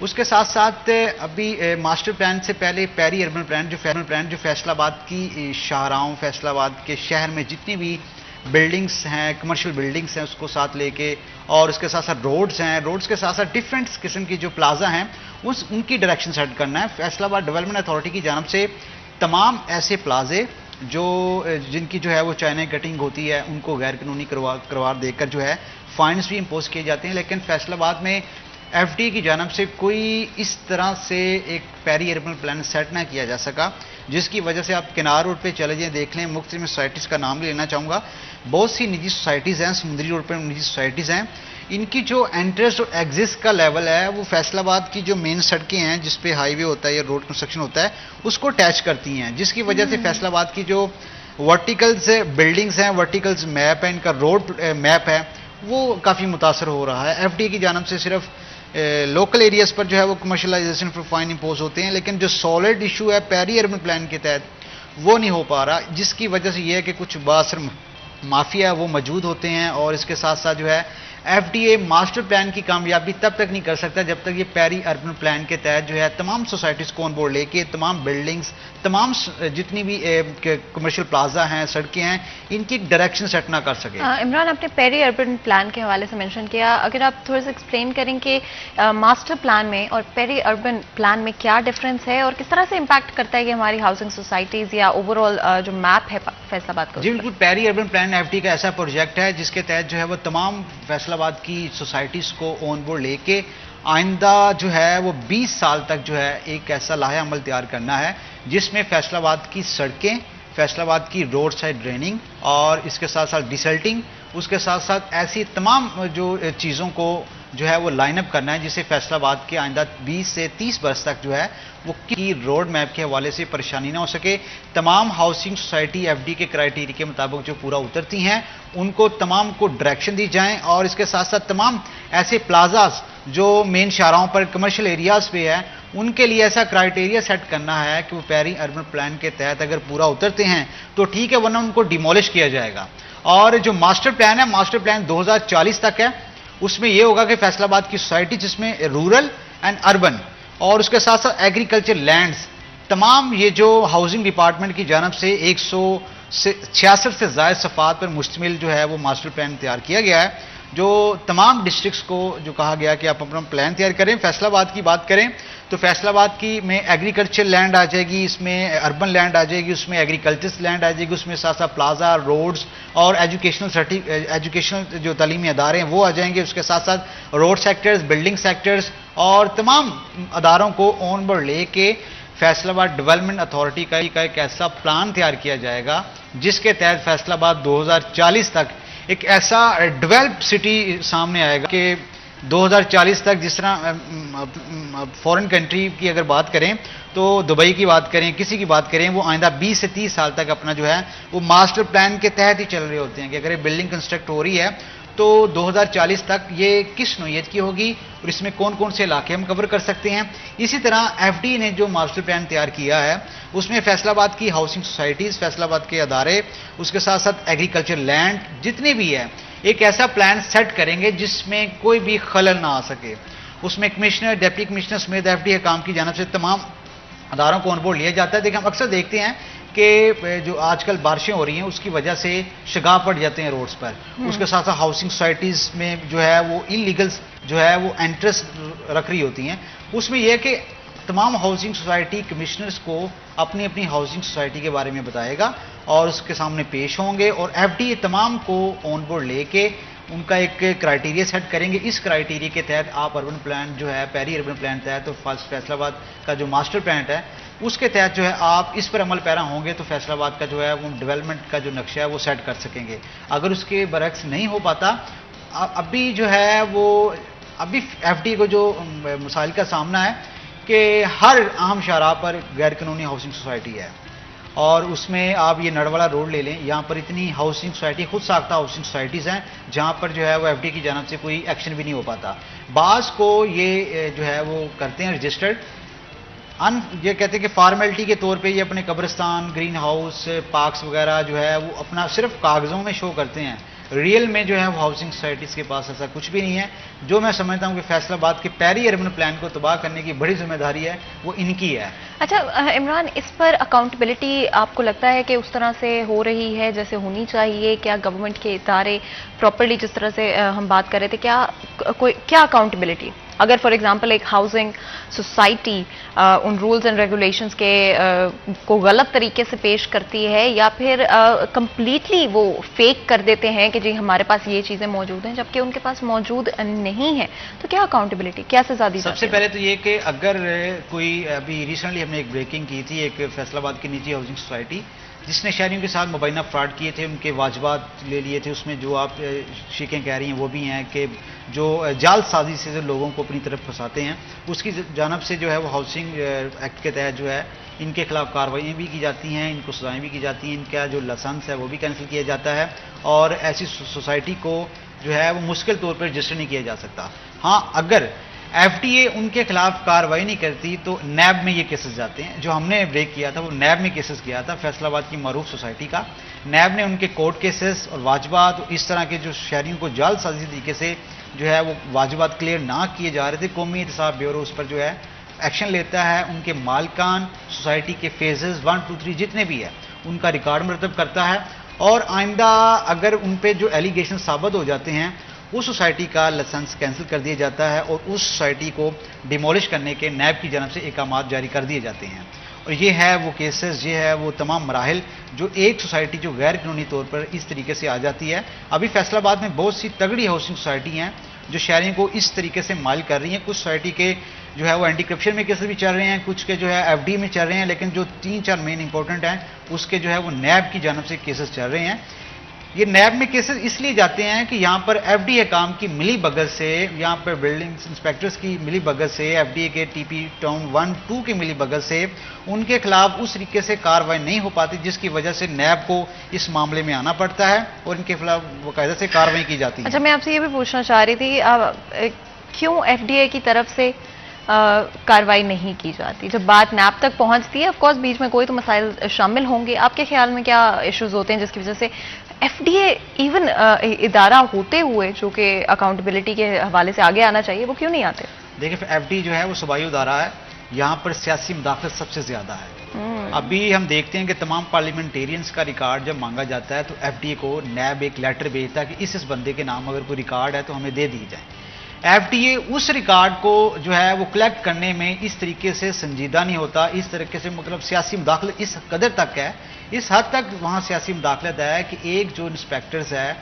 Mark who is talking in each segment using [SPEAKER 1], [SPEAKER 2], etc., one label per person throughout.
[SPEAKER 1] اس کے ساتھ ساتھ ابھی ماسٹر پلان سے پہلے پیری اربن پلان جو فیصل آباد کی شاہراہوں، فیصل آباد کے شہر میں جتنی بھی بلڈنگس ہیں، کمرشل بلڈنگس ہیں، اس کو ساتھ لے کے، اور اس کے ساتھ ساتھ روڈز ہیں، روڈز کے ساتھ ساتھ ڈفرینٹ قسم کی جو پلازا ہیں ان کی ڈائریکشن سیٹ کرنا ہے. فیصل آباد ڈیولپمنٹ اتھارٹی کی جانب سے تمام ایسے پلازے جن کی جو ہے وہ چائنا کٹنگ ہوتی ہے ان کو غیر قانونی قرار دے کر جو ہے فائنس بھی امپوز کیے جاتے ہیں. لیکن فیصل آباد میں ایف ڈی کی جانب سے کوئی اس طرح سے ایک پیری اربن پلان سیٹ نہ کیا جا سکا، جس کی وجہ سے آپ کنار روڈ پہ چلے جائیں، دیکھ لیں. مختلف سوسائٹیز کا نام لینا چاہوں گا. بہت سی نجی سوسائٹیز ہیں، سمندری روڈ پہ نجی سوسائٹیز ہیں. ان کی جو انٹرسٹ اور ایگزٹ کا لیول ہے وہ فیصل آباد کی جو مین سڑکیں ہیں جس پہ ہائی وے ہوتا ہے یا روڈ کنسٹرکشن ہوتا ہے اس کو اٹیچ کرتی ہیں، جس کی وجہ سے فیصل آباد کی جو ورٹیکلز بلڈنگز ہیں، ورٹیکلز میپ ہے، ان کا روڈ میپ ہے، وہ کافی متاثر ہو رہا ہے. ایف ڈی کی جانب سے صرف لوکل ایریاز پر جو ہے وہ کمرشلائزیشن پر فائن امپوز ہوتے ہیں، لیکن جو سالڈ ایشو ہے پیری اربن پلان کے تحت وہ نہیں ہو پا رہا، جس کی وجہ سے یہ ہے کہ کچھ باثر مافیا وہ موجود ہوتے ہیں. اور اس کے ساتھ ساتھ جو ہے F D A master plan کی کامیابی تب تک نہیں کر سکتا جب تک یہ پیری اربن پلان کے تحت جو ہے تمام سوسائٹیز کو آن بورڈ لے کے تمام بلڈنگز، تمام جتنی بھی کمرشل پلازا ہیں، سڑکیں ہیں، ان کی ڈائریکشن سیٹ نہ کر سکے.
[SPEAKER 2] عمران، آپ نے پیری اربن پلان کے حوالے سے مینشن کیا، اگر آپ تھوڑا سا ایکسپلین کریں کہ ماسٹر پلان میں اور پیری اربن پلان میں کیا ڈفرینس ہے اور کس طرح سے امپیکٹ کرتا ہے یہ ہماری ہاؤسنگ سوسائٹیز یا اوور آل جو میپ ہے فیصل آباد کا؟
[SPEAKER 1] جی بالکل. Peri urban plan F D کا ایسا پروجیکٹ ہے جس کے تحت جو ہے وہ تمام فیصل آباد کی سوسائٹیز کو آن بورڈ لے کے آئندہ جو ہے وہ 20 سال تک جو ہے ایک ایسا لائحہ عمل تیار کرنا ہے جس میں فیصل آباد کی سڑکیں، فیصل آباد کی روڈ سائڈ ڈریننگ اور اس کے ساتھ ساتھ ڈیسلٹنگ، اس کے ساتھ ساتھ ایسی تمام جو چیزوں کو جو ہے وہ لائن اپ کرنا ہے جسے فیصل آباد کے آئندہ 20 سے 30 برس تک جو ہے وہ کی روڈ میپ کے حوالے سے پریشانی نہ ہو سکے. تمام ہاؤسنگ سوسائٹی ایف ڈی کے کرائیٹیریا کے مطابق جو پورا اترتی ہیں ان کو تمام کو ڈائریکشن دی جائیں، اور اس کے ساتھ ساتھ تمام ایسے پلازاز جو مین شاہراہوں پر کمرشل ایریاز پہ ہے ان کے لیے ایسا کرائیٹیریا سیٹ کرنا ہے کہ وہ پیری اربن پلان کے تحت اگر پورا اترتے ہیں تو ٹھیک ہے، ورنہ ان کو ڈیمولش کیا جائے گا. اور جو ماسٹر پلان ہے، ماسٹر پلان 2040 تک ہے. اس میں یہ ہوگا کہ فیصل آباد کی سوسائٹی جس میں رورل اینڈ اربن اور اس کے ساتھ ساتھ ایگریکلچر لینڈز، تمام یہ جو ہاؤسنگ ڈپارٹمنٹ کی جانب سے 166 سے زائد صفحات پر مشتمل جو ہے وہ ماسٹر پلان تیار کیا گیا ہے، جو تمام ڈسٹرکٹس کو جو کہا گیا کہ آپ اپنا پلان تیار کریں. فیصل آباد کی بات کریں تو فیصل آباد کی میں ایگریکلچر لینڈ آ جائے گی، اس میں اربن لینڈ آ جائے گی، اس میں ایگریکلچر لینڈ آ جائے گی، اس میں ساتھ ساتھ پلازا، روڈز اور ایجوکیشنل جو تعلیمی ادارے ہیں وہ آ جائیں گے. اس کے ساتھ ساتھ روڈ سیکٹرز، بلڈنگ سیکٹرز اور تمام اداروں کو آن بورڈ لے کے فیصل آباد ڈیولپمنٹ اتھارٹی کا ایک ایسا پلان تیار کیا جائے گا جس کے تحت فیصل آباد 2040 تک ایک ایسا ڈیولپ سٹی سامنے آئے گا کہ 2040 تک جس طرح فورن کنٹری کی اگر بات کریں تو دبئی کی بات کریں، کسی کی بات کریں، وہ آئندہ 20 سے 30 سال تک اپنا جو ہے وہ ماسٹر پلان کے تحت ہی چل رہے ہوتے ہیں کہ اگر یہ بلڈنگ کنسٹرکٹ ہو رہی ہے تو 2040 تک یہ کس نوعیت کی ہوگی اور اس میں کون کون سے علاقے ہم کور کر سکتے ہیں. اسی طرح ایف ڈی نے جو ماسٹر پلان تیار کیا ہے اس میں فیصل آباد کی ہاؤسنگ سوسائٹیز، فیصل آباد کے ادارے، اس کے ساتھ ساتھ ایگریکلچر لینڈ جتنے بھی ہے ایک ایسا پلان سیٹ کریں گے جس میں کوئی بھی خلل نہ آ سکے. اس میں کمشنر، ڈپٹی کمشنر سمیت ایف ڈی حکام کی جانب سے تمام اداروں کو آن بورڈ لیا جاتا ہے. دیکھیں ہم اکثر دیکھتے ہیں کہ جو آج کل بارشیں ہو رہی ہیں اس کی وجہ سے شگاف پڑ جاتے ہیں روڈز پر. اس کے ساتھ ساتھ ہاؤسنگ سوسائٹیز میں جو ہے وہ انلیگلز جو ہے وہ انٹرسٹ رکھ رہی ہوتی ہیں. اس میں یہ ہے کہ تمام ہاؤسنگ سوسائٹی کمشنرز کو اپنی اپنی ہاؤسنگ سوسائٹی کے بارے میں بتائے گا اور اس کے سامنے پیش ہوں گے اور ایف ڈی تمام کو آن بورڈ لے کے ان کا ایک کرائیٹیریا سیٹ کریں گے. اس کرائیٹیریا کے تحت آپ اربن پلان جو ہے پیری اربن پلان تحت تو فیصل آباد کا جو ماسٹر پلان ہے اس کے تحت جو ہے آپ اس پر عمل پیرا ہوں گے تو فیصل آباد کا جو ہے وہ ڈیولپمنٹ کا جو نقشہ ہے وہ سیٹ کر سکیں گے. اگر اس کے برعکس نہیں ہو پاتا، ابھی جو ہے وہ ابھی ایف ڈی کو جو مسائل کا سامنا ہے کہ ہر اہم شاہراہ پر غیر قانونی ہاؤسنگ سوسائٹی ہے اور اس میں آپ یہ نڑوالا روڈ لے لیں، یہاں پر اتنی ہاؤسنگ سوسائٹی، خود ساختہ ہاؤسنگ سوسائٹیز ہیں جہاں پر جو ہے وہ ایف ڈی کی جانب سے کوئی ایکشن بھی نہیں ہو پاتا. بعض کو یہ جو ہے وہ کرتے ہیں رجسٹرڈ، یہ کہتے ہیں کہ فارمیلٹی کے طور پہ یہ اپنے قبرستان، گرین ہاؤس، پارکس وغیرہ جو ہے وہ اپنا صرف کاغذوں میں شو کرتے ہیں ریئل میں جو ہے وہ ہاؤسنگ سوسائٹیز کے پاس ایسا کچھ بھی نہیں ہے. جو میں سمجھتا ہوں کہ فیصل آباد کے پیری اربن پلان کو تباہ کرنے کی بڑی ذمہ داری ہے وہ ان کی ہے.
[SPEAKER 2] اچھا عمران، اس پر اکاؤنٹیبلٹی آپ کو لگتا ہے کہ اس طرح سے ہو رہی ہے جیسے ہونی چاہیے؟ کیا گورنمنٹ کے ادارے پراپرلی، جس طرح سے ہم بات کر رہے تھے، کیا اکاؤنٹیبلٹی اگر فار ایگزامپل ایک ہاؤسنگ سوسائٹی ان رولز اینڈ ریگولیشنز کے کو غلط طریقے سے پیش کرتی ہے، یا پھر کمپلیٹلی وہ فیک کر دیتے ہیں کہ جی ہمارے پاس یہ چیزیں موجود ہیں جبکہ ان کے پاس موجود نہیں ہے، تو کیا اکاؤنٹیبلٹی، کیا سزا دی جاتی ہے؟
[SPEAKER 1] سب سے پہلے تو یہ کہ اگر کوئی ابھی ریسنٹلی ہم نے ایک بریکنگ کی تھی، ایک فیصل آباد کی نجی ہاؤسنگ سوسائٹی جس نے شہریوں کے ساتھ مبینہ فراڈ کیے تھے، ان کے واجبات لے لیے تھے. اس میں جو آپ شیکیں کہہ رہی ہیں وہ بھی ہیں کہ جو جال سازی سے جو لوگوں کو اپنی طرف پھنساتے ہیں، اس کی جانب سے جو ہے وہ ہاؤسنگ ایکٹ کے تحت جو ہے ان کے خلاف کارروائیاں بھی کی جاتی ہیں، ان کو سزائیں بھی کی جاتی ہیں، ان کا جو لائسنس ہے وہ بھی کینسل کیا جاتا ہے، اور ایسی سوسائٹی کو جو ہے وہ مشکل طور پر رجسٹر نہیں کیا جا سکتا. ہاں، اگر ایف ڈی اے ان کے خلاف کارروائی نہیں کرتی تو نیب میں یہ کیسز جاتے ہیں. جو ہم نے بریک کیا تھا وہ نیب میں کیسز کیا تھا فیصل آباد کی معروف سوسائٹی کا. نیب نے ان کے کورٹ کیسز اور واجبات اس طرح کے جو شہریوں کو جال سازی طریقے سے جو ہے وہ واجبات کلیئر نہ کیے جا رہے تھے، قومی احتساب بیورو اس پر جو ہے ایکشن لیتا ہے. ان کے مالکان، سوسائٹی کے فیزز 1 2 3 جتنے بھی ہیں ان کا ریکارڈ مرتب کرتا ہے، اور آئندہ اگر ان پہ جو ایلیگیشن ثابت ہو جاتے ہیں اس سوسائٹی کا لائسنس کینسل کر دیا جاتا ہے اور اس سوسائٹی کو ڈیمولش کرنے کے نیب کی جانب سے احکامات جاری کر دیے جاتے ہیں. اور یہ ہے وہ کیسز، یہ ہے وہ تمام مراحل جو ایک سوسائٹی جو غیر قانونی طور پر اس طریقے سے آ جاتی ہے. ابھی فیصل آباد میں بہت سی تگڑی ہاؤسنگ سوسائٹی ہیں جو شہریوں کو اس طریقے سے مائل کر رہی ہیں. کچھ سوسائٹی کے جو ہے وہ اینٹی کرپشن میں کیسز بھی چل رہے ہیں، کچھ کے جو ہے ایف ڈی میں چل رہے ہیں، لیکن جو 3 4 مین امپورٹنٹ ہیں اس کے جو ہے وہ نیب کی جانب سے کیسز چل رہے ہیں. یہ نیب میں کیسز اس لیے جاتے ہیں کہ یہاں پر ایف ڈی اے کام کی ملی بھگت سے، یہاں پر بلڈنگ انسپیکٹرز کی ملی بھگت سے، ایف ڈی اے کے ٹی پی ٹاؤن 1 2 کی ملی بھگت سے ان کے خلاف اس طریقے سے کارروائی نہیں ہو پاتی، جس کی وجہ سے نیب کو اس معاملے میں آنا پڑتا ہے اور ان کے خلاف باقاعدہ سے کارروائی کی جاتی ہے.
[SPEAKER 2] اچھا، میں آپ سے یہ بھی پوچھنا چاہ رہی تھی، کیوں ایف ڈی اے کی طرف سے کارروائی نہیں کی جاتی جب بات نیب تک پہنچتی ہے؟ آف کورس بیچ میں کوئی تو مسائل شامل ہوں گے. آپ کے خیال میں کیا ایشوز ہوتے ہیں جس کی وجہ سے ایف ڈی اے ایون ادارہ ہوتے ہوئے جو کہ اکاؤنٹیبلٹی کے حوالے سے آگے آنا چاہیے، وہ کیوں نہیں آتے؟
[SPEAKER 1] دیکھیں، ایف ڈی جو ہے وہ صوبائی ادارہ ہے، یہاں پر سیاسی مداخلت سب سے زیادہ ہے. ابھی ہم دیکھتے ہیں کہ تمام پارلیمنٹیرینز کا ریکارڈ جب مانگا جاتا ہے تو ایف ڈی اے کو نیب ایک لیٹر بھیجتا ہے کہ اس بندے کے نام اگر کوئی ریکارڈ ہے تو ہمیں دے دی جائے. ایف ڈی اے اس ریکارڈ کو جو ہے وہ کلیکٹ کرنے میں اس طریقے سے سنجیدہ نہیں ہوتا، اس طریقے سے مطلب سیاسی مداخلت اس قدر تک ہے، اس حد تک وہاں سیاسی مداخلت ہے کہ ایک جو انسپیکٹرز ہے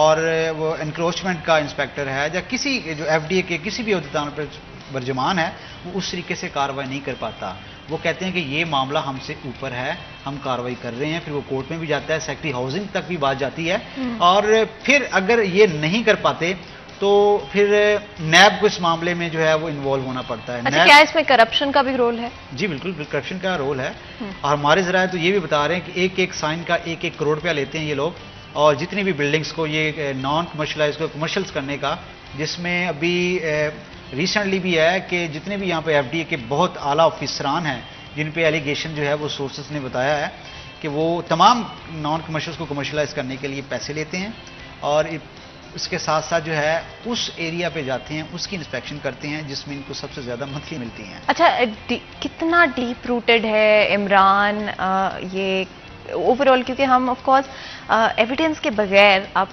[SPEAKER 1] اور وہ انکروچمنٹ کا انسپیکٹر ہے یا کسی جو ایف ڈی اے کے کسی بھی عہدیدار پر برجمان ہے، وہ اس طریقے سے کارروائی نہیں کر پاتا. وہ کہتے ہیں کہ یہ معاملہ ہم سے اوپر ہے، ہم کارروائی کر رہے ہیں، پھر وہ کورٹ میں بھی جاتا ہے، سیکٹری ہاؤسنگ تک بھی بات جاتی ہے، اور پھر اگر یہ نہیں کر پاتے تو پھر نیب کو اس معاملے میں جو ہے وہ انوالو ہونا پڑتا ہے.
[SPEAKER 2] اچھا، کیا اس میں کرپشن کا بھی رول ہے؟
[SPEAKER 1] جی بالکل، کرپشن کا رول ہے، اور ہمارے ذرائع تو یہ بھی بتا رہے ہیں کہ ایک سائن کا 1 کروڑ روپیہ لیتے ہیں یہ لوگ، اور جتنی بھی بلڈنگز کو یہ نان کمرشلائز کو کمرشلز کرنے کا، جس میں ابھی ریسنٹلی بھی ہے کہ جتنے بھی یہاں پہ ایف ڈی اے کے بہت اعلیٰ افسران ہیں جن پہ ایلیگیشن جو ہے وہ سورسز نے بتایا ہے کہ وہ تمام نان کمرشلز کو کمرشلائز کرنے کے لیے پیسے لیتے ہیں، اور اس کے ساتھ ساتھ جو ہے اس ایریا پہ جاتے ہیں، اس کی انسپیکشن کرتے ہیں جس میں ان کو سب سے زیادہ منتھلی ملتی ہیں.
[SPEAKER 2] اچھا، کتنا ڈیپ روٹڈ ہے عمران یہ اوور آل؟ کیونکہ ہم آف کورس ایویڈنس کے بغیر آپ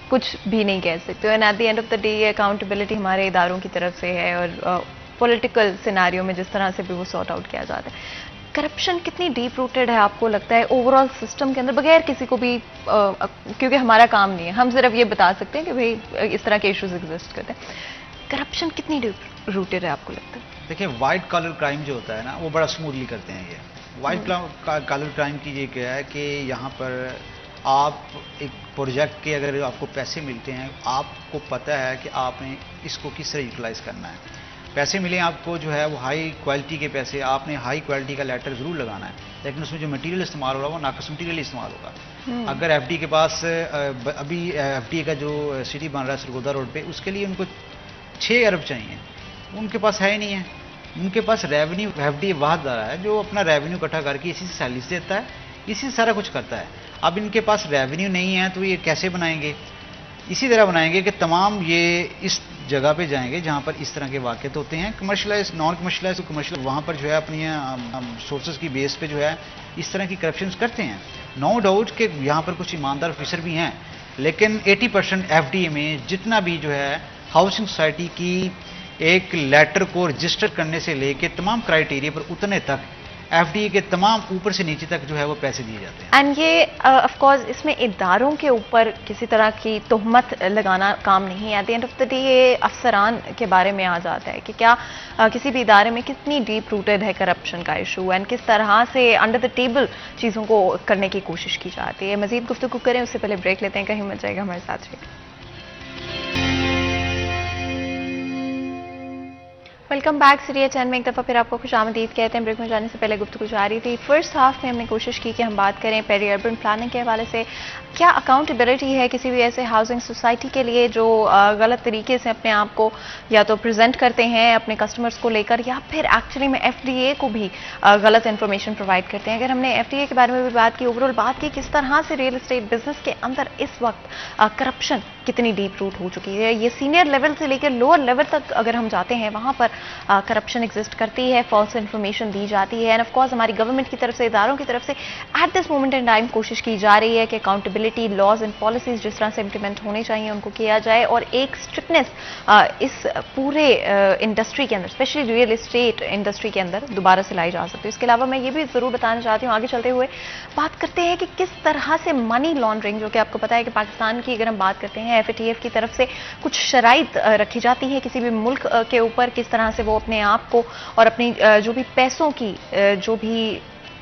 [SPEAKER 2] کچھ بھی نہیں کہہ سکتے، and at the end of the day accountability ہمارے اداروں کی طرف سے ہے، اور پولیٹیکل سیناریو میں جس طرح سے بھی وہ سارٹ آؤٹ کیا جاتا ہے. کرپشن کتنی ڈیپ روٹڈ ہے آپ کو لگتا ہے اوور آل سسٹم کے اندر، بغیر کسی کو بھی، کیونکہ ہمارا کام نہیں ہے، ہم صرف یہ بتا سکتے ہیں کہ بھئی اس طرح کے ایشوز ایگزسٹ کرتے ہیں. کرپشن کتنی ڈیپ روٹڈ ہے آپ کو لگتا ہے؟
[SPEAKER 1] دیکھیں، وائٹ کالر کرائم جو ہوتا ہے نا وہ بڑا اسموتھلی کرتے ہیں. یہ وائٹ کالر کرائم کی یہ کیا ہے کہ یہاں پر آپ ایک پروجیکٹ کے اگر آپ کو پیسے ملتے ہیں، آپ کو پتہ ہے کہ آپ نے اس کو کس طرح یوٹیلائز کرنا ہے. پیسے ملیں آپ کو جو ہے وہ ہائی کوالٹی کے پیسے، آپ نے ہائی کوالٹی کا لیٹر ضرور لگانا ہے، لیکن اس میں جو مٹیریل استعمال ہوگا وہ ناقص مٹیریل استعمال ہوگا. اگر ایف ڈی کے پاس ابھی ایف ڈی کا جو سٹی بن رہا ہے سرگودا روڈ پہ، اس کے لیے ان کو 6 ارب چاہیے، ان کے پاس ہے ہی نہیں ہے. ان کے پاس ریونیو، ایف ڈی واحد ادارہ ہے جو اپنا ریونیو اکٹھا کر کے اسی سے سیلریز دیتا ہے، اسی سے سارا کچھ کرتا ہے. اب ان کے پاس ریونیو نہیں ہے تو یہ کیسے بنائیں گے؟ اسی طرح بنائیں گے کہ تمام یہ اس جگہ پہ جائیں گے جہاں پر اس طرح کے واقعات ہوتے ہیں، کمرشلائز، نان کمرشلائز اور کمرشل، وہاں پر جو ہے اپنی سورسز کی بیس پہ جو ہے اس طرح کی کرپشنز کرتے ہیں. نو ڈاؤٹ کہ یہاں پر کچھ ایماندار آفیسر بھی ہیں، لیکن 80% ایف ڈی اے میں جتنا بھی جو ہے ہاؤسنگ سوسائٹی کی ایک لیٹر کو رجسٹر کرنے سے لے کے تمام کرائیٹیریا پر اتنے تک ایف ڈی اے کے تمام اوپر سے نیچے تک جو ہے وہ پیسے دیے جاتے ہیں.
[SPEAKER 2] اینڈ یہ آف کورس اس میں اداروں کے اوپر کسی طرح کی تہمت لگانا کام نہیں ہے. At the end of the day یہ افسران کے بارے میں آ جاتا ہے کہ کیا کسی بھی ادارے میں کتنی ڈیپ روٹڈ ہے کرپشن کا ایشو، اینڈ کس طرح سے انڈر دا ٹیبل چیزوں کو کرنے کی کوشش کی جاتی ہے. مزید گفتگو کریں اس سے پہلے بریک لیتے ہیں، کہیں مت جائے گا، ہمارے ساتھ رہیے. Welcome back. سیریز 10 میں ایک دفعہ پھر آپ کو خوش آمدید کہتے ہیں. بریک میں جانے سے پہلے گفتگو جاری تھی. فرسٹ ہاف میں ہم نے کوشش کی کہ ہم بات کریں پیری اربن پلاننگ کے حوالے سے کیا اکاؤنٹیبلٹی ہے کسی بھی ایسے ہاؤسنگ سوسائٹی کے لیے جو غلط طریقے سے اپنے آپ کو یا تو پریزنٹ کرتے ہیں اپنے کسٹمرز کو لے کر، یا پھر ایکچولی میں ایف ڈی اے کو بھی غلط انفارمیشن پرووائڈ کرتے ہیں. اگر ہم نے ایف ڈی اے کے بارے میں بھی بات کی، اوور آل بات کی کس طرح سے ریئل اسٹیٹ بزنس کے اندر اس وقت کرپشن کتنی ڈیپ روٹ ہو چکی ہے. یہ سینئر لیول سے لے کر لوور لیول تک اگر ہم جاتے ہیں وہاں پر کرپشن ایگزسٹ کرتی ہے، فالس انفارمیشن دی جاتی ہے. اینڈ آف کورس ہماری گورنمنٹ کی طرف سے، اداروں کی طرف سے at this moment in time کوشش کی جا رہی ہے کہ اکاؤنٹیبلٹی، لاز اینڈ پالیسیز جس طرح سے امپلیمنٹ ہونے چاہیے ان کو کیا جائے، اور ایک اسٹرکٹنس اس پورے انڈسٹری کے اندر، اسپیشلی ریئل اسٹیٹ انڈسٹری کے اندر دوبارہ سے لائی جا سکتی ہے. اس کے علاوہ میں یہ بھی ضرور بتانا چاہتی ہوں، آگے چلتے ہوئے بات کرتے ہیں کہ کس طرح سے منی لانڈرنگ، جو کہ آپ کو پتا ہے کہ پاکستان کی اگر ہم بات کرتے ہیں ایف اے ٹی ایف کی طرف سے کچھ شرائط رکھی جاتی ہے کسی بھی ملک کے اوپر، کس طرح سے وہ اپنے آپ کو اور اپنی جو بھی پیسوں کی جو بھی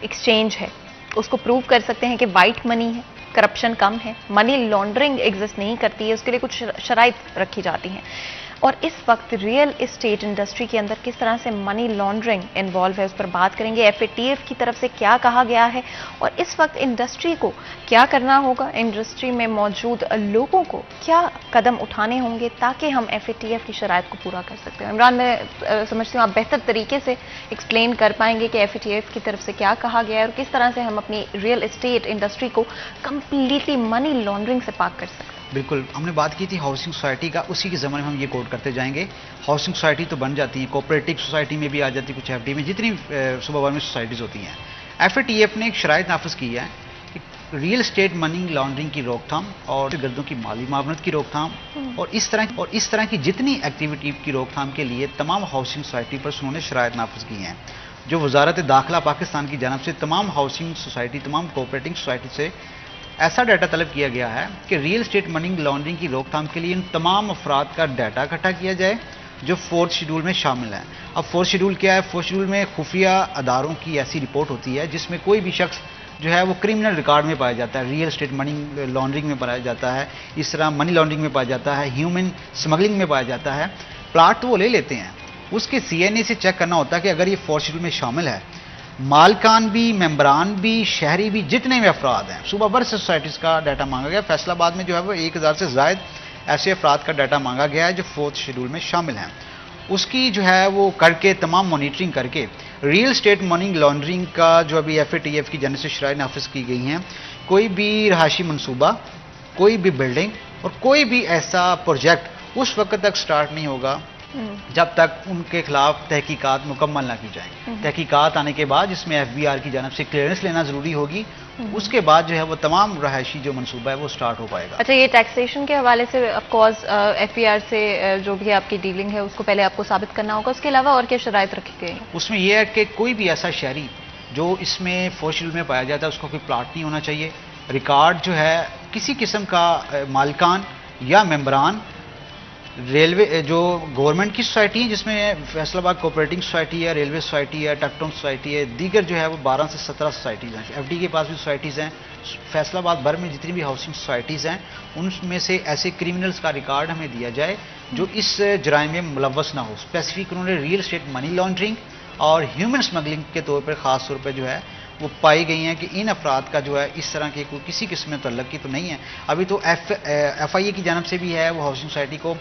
[SPEAKER 2] ایکسچینج ہے اس کو پروو کر سکتے ہیں کہ وائٹ منی ہے، کرپشن کم ہے، منی لانڈرنگ ایگزسٹ نہیں کرتی ہے. اس کے لیے کچھ شرائط رکھی جاتی ہیں. اور اس وقت ریئل اسٹیٹ انڈسٹری کے اندر کس طرح سے منی لانڈرنگ انوالو ہے اس پر بات کریں گے. ایف اے ٹی ایف کی طرف سے کیا کہا گیا ہے اور اس وقت انڈسٹری کو کیا کرنا ہوگا، انڈسٹری میں موجود لوگوں کو کیا قدم اٹھانے ہوں گے تاکہ ہم ایف اے ٹی ایف کی شرائط کو پورا کر سکتے ہیں. عمران، میں سمجھتی ہوں آپ بہتر طریقے سے ایکسپلین کر پائیں گے کہ ایف اے ٹی ایف کی طرف سے کیا کہا گیا ہے اور کس طرح سے ہم اپنی ریئل اسٹیٹ انڈسٹری کو کمپلیٹلی منی لانڈرنگ سے پاک کر سکتے ہیں.
[SPEAKER 1] بالکل، ہم نے بات کی تھی ہاؤسنگ سوسائٹی کا، اسی کے زمانے میں ہم یہ کوٹ کرتے جائیں گے. ہاؤسنگ سوسائٹی تو بن جاتی ہیں، کوپریٹو سوسائٹی میں بھی آ جاتی ہے، کچھ ایف ڈی میں جتنی صوبہ بھر میں سوسائٹیز ہوتی ہیں. ایف اے ٹی ایف نے ایک شرائط نافذ کی ہے کہ ریئل اسٹیٹ منی لانڈرنگ کی روک تھام اور گردوں کی مالی معاونت کی روک تھام اور اس طرح کی جتنی ایکٹیویٹی کی روک تھام کے لیے تمام ہاؤسنگ سوسائٹی پر انہوں نے شرائط نافذ کی ہیں، جو وزارت داخلہ پاکستان کی جانب سے تمام ہاؤسنگ سوسائٹی، تمام کوپریٹنگ سوسائٹی سے ایسا ڈیٹا طلب کیا گیا ہے کہ ریئل اسٹیٹ منی لانڈرنگ کی روک تھام کے لیے ان تمام افراد کا ڈیٹا اکٹھا کیا جائے جو 4th شیڈول میں شامل ہیں. اب 4th شیڈول کیا ہے؟ 4th شیڈول میں خفیہ اداروں کی ایسی رپورٹ ہوتی ہے جس میں کوئی بھی شخص جو ہے وہ کرمنل ریکارڈ میں پایا جاتا ہے، ریئل اسٹیٹ منی لانڈرنگ میں پایا جاتا ہے، اس طرح منی لانڈرنگ میں پایا جاتا ہے، ہیومن اسمگلنگ میں پایا جاتا ہے. پلاٹ تو وہ لے لیتے ہیں، اس کے سی این اے سے چیک کرنا ہوتا ہے کہ اگر یہ 4th شیڈول میں شامل ہے، مالکان بھی، ممبران بھی، شہری بھی، جتنے بھی افراد ہیں، صوبہ بھر سے سوسائٹیز کا ڈیٹا مانگا گیا. فیصل آباد میں جو ہے وہ 1000 سے زائد ایسے افراد کا ڈیٹا مانگا گیا ہے جو 4th شیڈول میں شامل ہیں. اس کی جو ہے وہ کر کے تمام مانیٹرنگ کر کے ریئل اسٹیٹ منی لانڈرنگ کا جو ابھی ایف اے ٹی ایف کی جانب سے شرائط نافذ کی گئی ہیں، کوئی بھی رہائشی منصوبہ، کوئی بھی بلڈنگ اور کوئی بھی ایسا پروجیکٹ اس وقت تک سٹارٹ نہیں ہوگا جب تک ان کے خلاف تحقیقات مکمل نہ کی جائیں. تحقیقات آنے کے بعد جس میں ایف بی آر کی جانب سے کلیئرنس لینا ضروری ہوگی، اس کے بعد جو ہے وہ تمام رہائشی جو منصوبہ ہے وہ سٹارٹ ہو پائے گا.
[SPEAKER 2] اچھا، یہ ٹیکسیشن کے حوالے سے of course F B R سے جو بھی آپ کی ڈیلنگ ہے اس کو پہلے آپ کو ثابت کرنا ہوگا. اس کے علاوہ اور کیا شرائط رکھی گئی ہیں؟
[SPEAKER 1] اس میں یہ ہے کہ کوئی بھی ایسا شہری جو اس میں 4th شیڈول میں پایا جاتا ہے اس کو کوئی پلاٹ نہیں ہونا چاہیے. ریکارڈ جو ہے کسی قسم کا مالکان یا ممبران، ریلوے جو گورنمنٹ کی سوسائٹی ہیں جس میں فیصل آباد کوپریٹنگ سوسائٹی ہے، ریلوے سوسائٹی ہے، ٹکٹون سوسائٹی ہے، دیگر جو ہے وہ 12 سے 17 سوسائٹیز ہیں. ایف ڈی کے پاس بھی سوسائٹیز ہیں. فیصل آباد بھر میں جتنی بھی ہاؤسنگ سوسائٹیز ہیں ان میں سے ایسے کرمنلز کا ریکارڈ ہمیں دیا جائے جو اس جرائم میں ملوث نہ ہو. اسپیسیفک انہوں نے ریئل اسٹیٹ منی لانڈرنگ اور ہیومن اسمگلنگ کے طور پر خاص طور پہ جو ہے وہ پائی گئی ہیں کہ ان افراد کا جو ہے اس طرح کے کوئی کسی قسم میں تعلق کی تو نہیں ہے. ابھی تو ایف آئی اے کی جانب سے بھی ہے وہ ہاؤسنگ سوسائٹی کو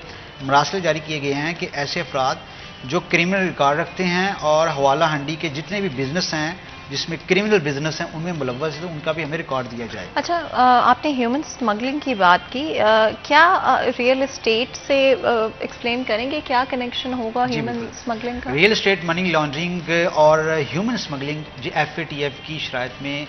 [SPEAKER 1] مراسلے جاری کیے گئے ہیں کہ ایسے افراد جو کرمنل ریکارڈ رکھتے ہیں اور حوالہ ہنڈی کے جتنے بھی بزنس ہیں جس میں کرمنل بزنس ہیں ان میں ملوث ہے، تو ان کا بھی ہمیں ریکارڈ دیا جائے۔
[SPEAKER 2] اچھا، آپ نے ہیومن اسمگلنگ کی بات کی، کیا ریئل اسٹیٹ سے ایکسپلین کریں گے کیا کنیکشن ہوگا ہیومن اسمگلنگ کا؟
[SPEAKER 1] ریئل اسٹیٹ منی لانڈرنگ اور ہیومن اسمگلنگ FATF کی شرائط میں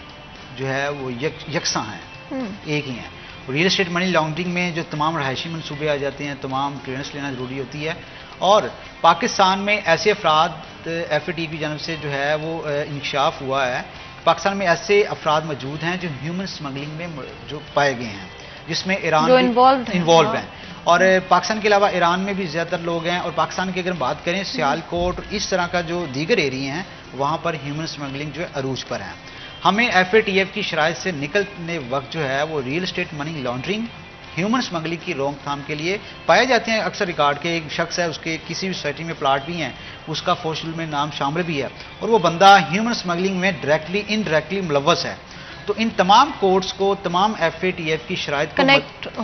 [SPEAKER 1] جو ہے وہ یکساں ہیں، ایک ہی ہیں۔ ریئل اسٹیٹ منی لانڈرنگ میں جو تمام رہائشی منصوبے آ جاتے ہیں، تمام کلیئرنس لینا ضروری ہوتی ہے، اور پاکستان میں ایسے افراد FATF کی جانب سے جو ہے وہ انکشاف ہوا ہے، پاکستان میں ایسے افراد موجود ہیں جو ہیومن اسمگلنگ میں جو پائے گئے ہیں، جس میں ایران
[SPEAKER 2] جو
[SPEAKER 1] انوالو ہیں، اور پاکستان کے علاوہ ایران میں بھی زیادہ تر لوگ ہیں، اور پاکستان کی اگر بات کریں سیالکوٹ اور اس طرح کا جو دیگر ایریے ہیں وہاں پر ہیومن اسمگلنگ جو ہے عروج پر ہیں۔ ہمیں FATF کی شرائط سے نکلنے وقت جو ہے وہ real estate money laundering, human smuggling کی روک تھام کے لیے پائے جاتے ہیں اکثر ریکارڈ کے ایک شخص ہے، اس کے کسی بھی سوسائٹی میں پلاٹ بھی ہیں، اس کا فوشل میں نام شامل بھی ہے، اور وہ بندہ ہیومن اسمگلنگ میں ڈائریکٹلی انڈائریکٹلی ملوث ہے۔ تو ان تمام کوڈز کو تمام FATF کی شرائط کو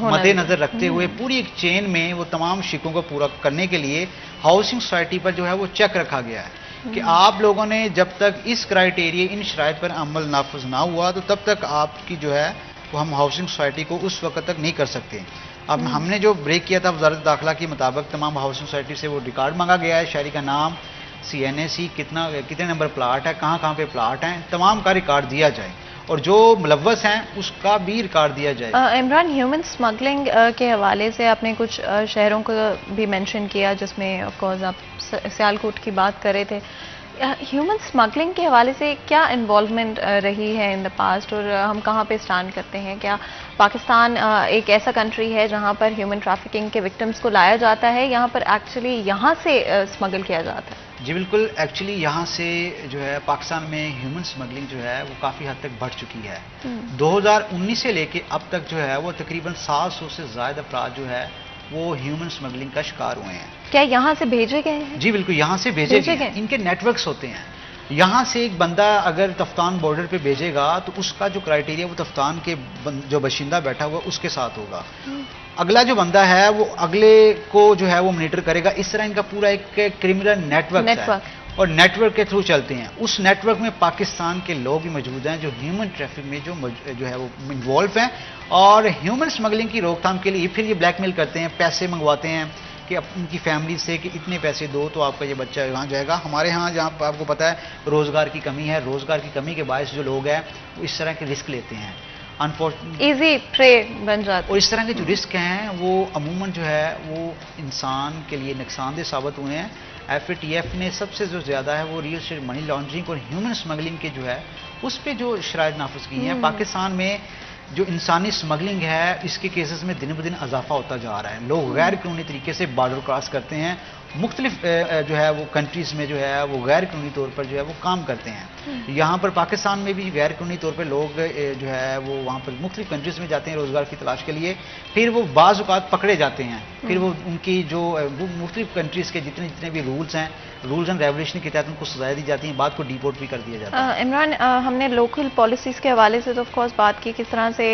[SPEAKER 1] مد نظر رکھتے ہوئے پوری ایک چین میں وہ تمام شکوں کو پورا کرنے کے لیے ہاؤسنگ سوسائٹی پر جو ہے وہ چیک رکھا گیا ہے کہ آپ لوگوں نے جب تک اس کرائیٹیریا ان شرائط پر عمل نافذ نہ ہوا تو تب تک آپ کی جو ہے وہ ہم ہاؤسنگ سوسائٹی کو اس وقت تک نہیں کر سکتے۔ اب ہم نے جو بریک کیا تھا وزارت داخلہ کے مطابق تمام ہاؤسنگ سوسائٹی سے وہ ریکارڈ مانگا گیا ہے، شہری کا نام، CNAC، کتنے نمبر پلاٹ ہے، کہاں پہ پلاٹ ہیں، تمام کا ریکارڈ دیا جائے، اور جو ملوث ہیں اس کا بھی ریکارڈ دیا جائے۔
[SPEAKER 2] عمران، ہیومن اسمگلنگ کے حوالے سے آپ نے کچھ شہروں کو بھی مینشن کیا جس میں آف کورس آپ سیالکوٹ کی بات کر رہے تھے۔ ہیومن اسمگلنگ کے حوالے سے کیا انوالومنٹ رہی ہے ان دا پاسٹ، اور ہم کہاں پہ اسٹینڈ کرتے ہیں؟ کیا پاکستان ایک ایسا کنٹری ہے جہاں پر ہیومن ٹریفکنگ کے وکٹمز کو لایا جاتا ہے، یہاں پر ایکچولی یہاں سے اسمگل کیا جاتا ہے؟
[SPEAKER 1] جی بالکل، ایکچولی یہاں سے جو ہے پاکستان میں ہیومن اسمگلنگ جو ہے وہ کافی حد تک بڑھ چکی ہے۔ 2019 سے لے کے اب تک جو ہے وہ تقریباً 700 سے زائد افراد جو ہے وہ ہیومن اسمگلنگ کا شکار ہوئے ہیں۔
[SPEAKER 2] کیا یہاں سے بھیجے گئے ہیں؟
[SPEAKER 1] جی بالکل، یہاں سے بھیجے گئے ہیں، ان کے نیٹ ورکس ہوتے ہیں۔ یہاں سے ایک بندہ اگر تفتان بارڈر پہ بھیجے گا تو اس کا جو کرائیٹیریا وہ تفتان کے جو باشندہ بیٹھا ہوا اس کے ساتھ ہوگا، اگلا جو بندہ ہے وہ اگلے کو جو ہے وہ مانیٹر کرے گا۔ اس طرح ان کا پورا ایک کرمنل نیٹ ورک ہے، اور نیٹ ورک کے تھرو چلتے ہیں۔ اس نیٹ ورک میں پاکستان کے لوگ بھی موجود ہیں جو ہیومن ٹریفک میں جو ہے وہ انوالو ہیں، اور ہیومن اسمگلنگ کی روک تھام کے لیے پھر یہ بلیک میل کرتے ہیں، پیسے منگواتے ہیں کہ ان کی فیملی سے کہ اتنے پیسے دو تو آپ کا یہ بچہ وہاں جائے گا۔ ہمارے ہاں جہاں آپ کو پتا ہے روزگار کی کمی ہے، روزگار کی کمی کے باعث جو لوگ ہیں وہ اس طرح کے رسک لیتے ہیں،
[SPEAKER 2] ایزی پرے بن جاتا ہے،
[SPEAKER 1] اور اس طرح کے جو رسک ہیں وہ عموماً جو ہے وہ انسان کے لیے نقصان دہ ثابت ہوئے ہیں۔ FATF نے سب سے جو زیادہ ہے وہ ریئل اسٹیٹ منی لانڈرنگ اور ہیومن اسمگلنگ کے جو ہے اس پہ جو شرائط نافذ کی ہیں۔ پاکستان میں جو انسانی اسمگلنگ ہے اس کے کیسز میں دن بدن اضافہ ہوتا جا رہا ہے، لوگ غیر قانونی طریقے سے بارڈر کراس کرتے ہیں، مختلف جو ہے وہ کنٹریز میں جو ہے وہ غیر قانونی طور پر جو ہے وہ کام کرتے ہیں۔ یہاں پر پاکستان میں بھی غیر قانونی طور پر لوگ جو ہے وہ وہاں پر مختلف کنٹریز میں جاتے ہیں روزگار کی تلاش کے لیے، پھر وہ بعض اوقات پکڑے جاتے ہیں، پھر وہ ان کی جو مختلف کنٹریز کے جتنے بھی رولز ہیں، رولز اینڈ ریگولیشن کے تحت ان کو سزائیں دی جاتی ہیں، بعد کو ڈیپورٹ بھی کر دیا جاتا ہے۔
[SPEAKER 2] عمران، ہم نے لوکل پالیسیز کے حوالے سے تو آف کورس بات کی، کس طرح سے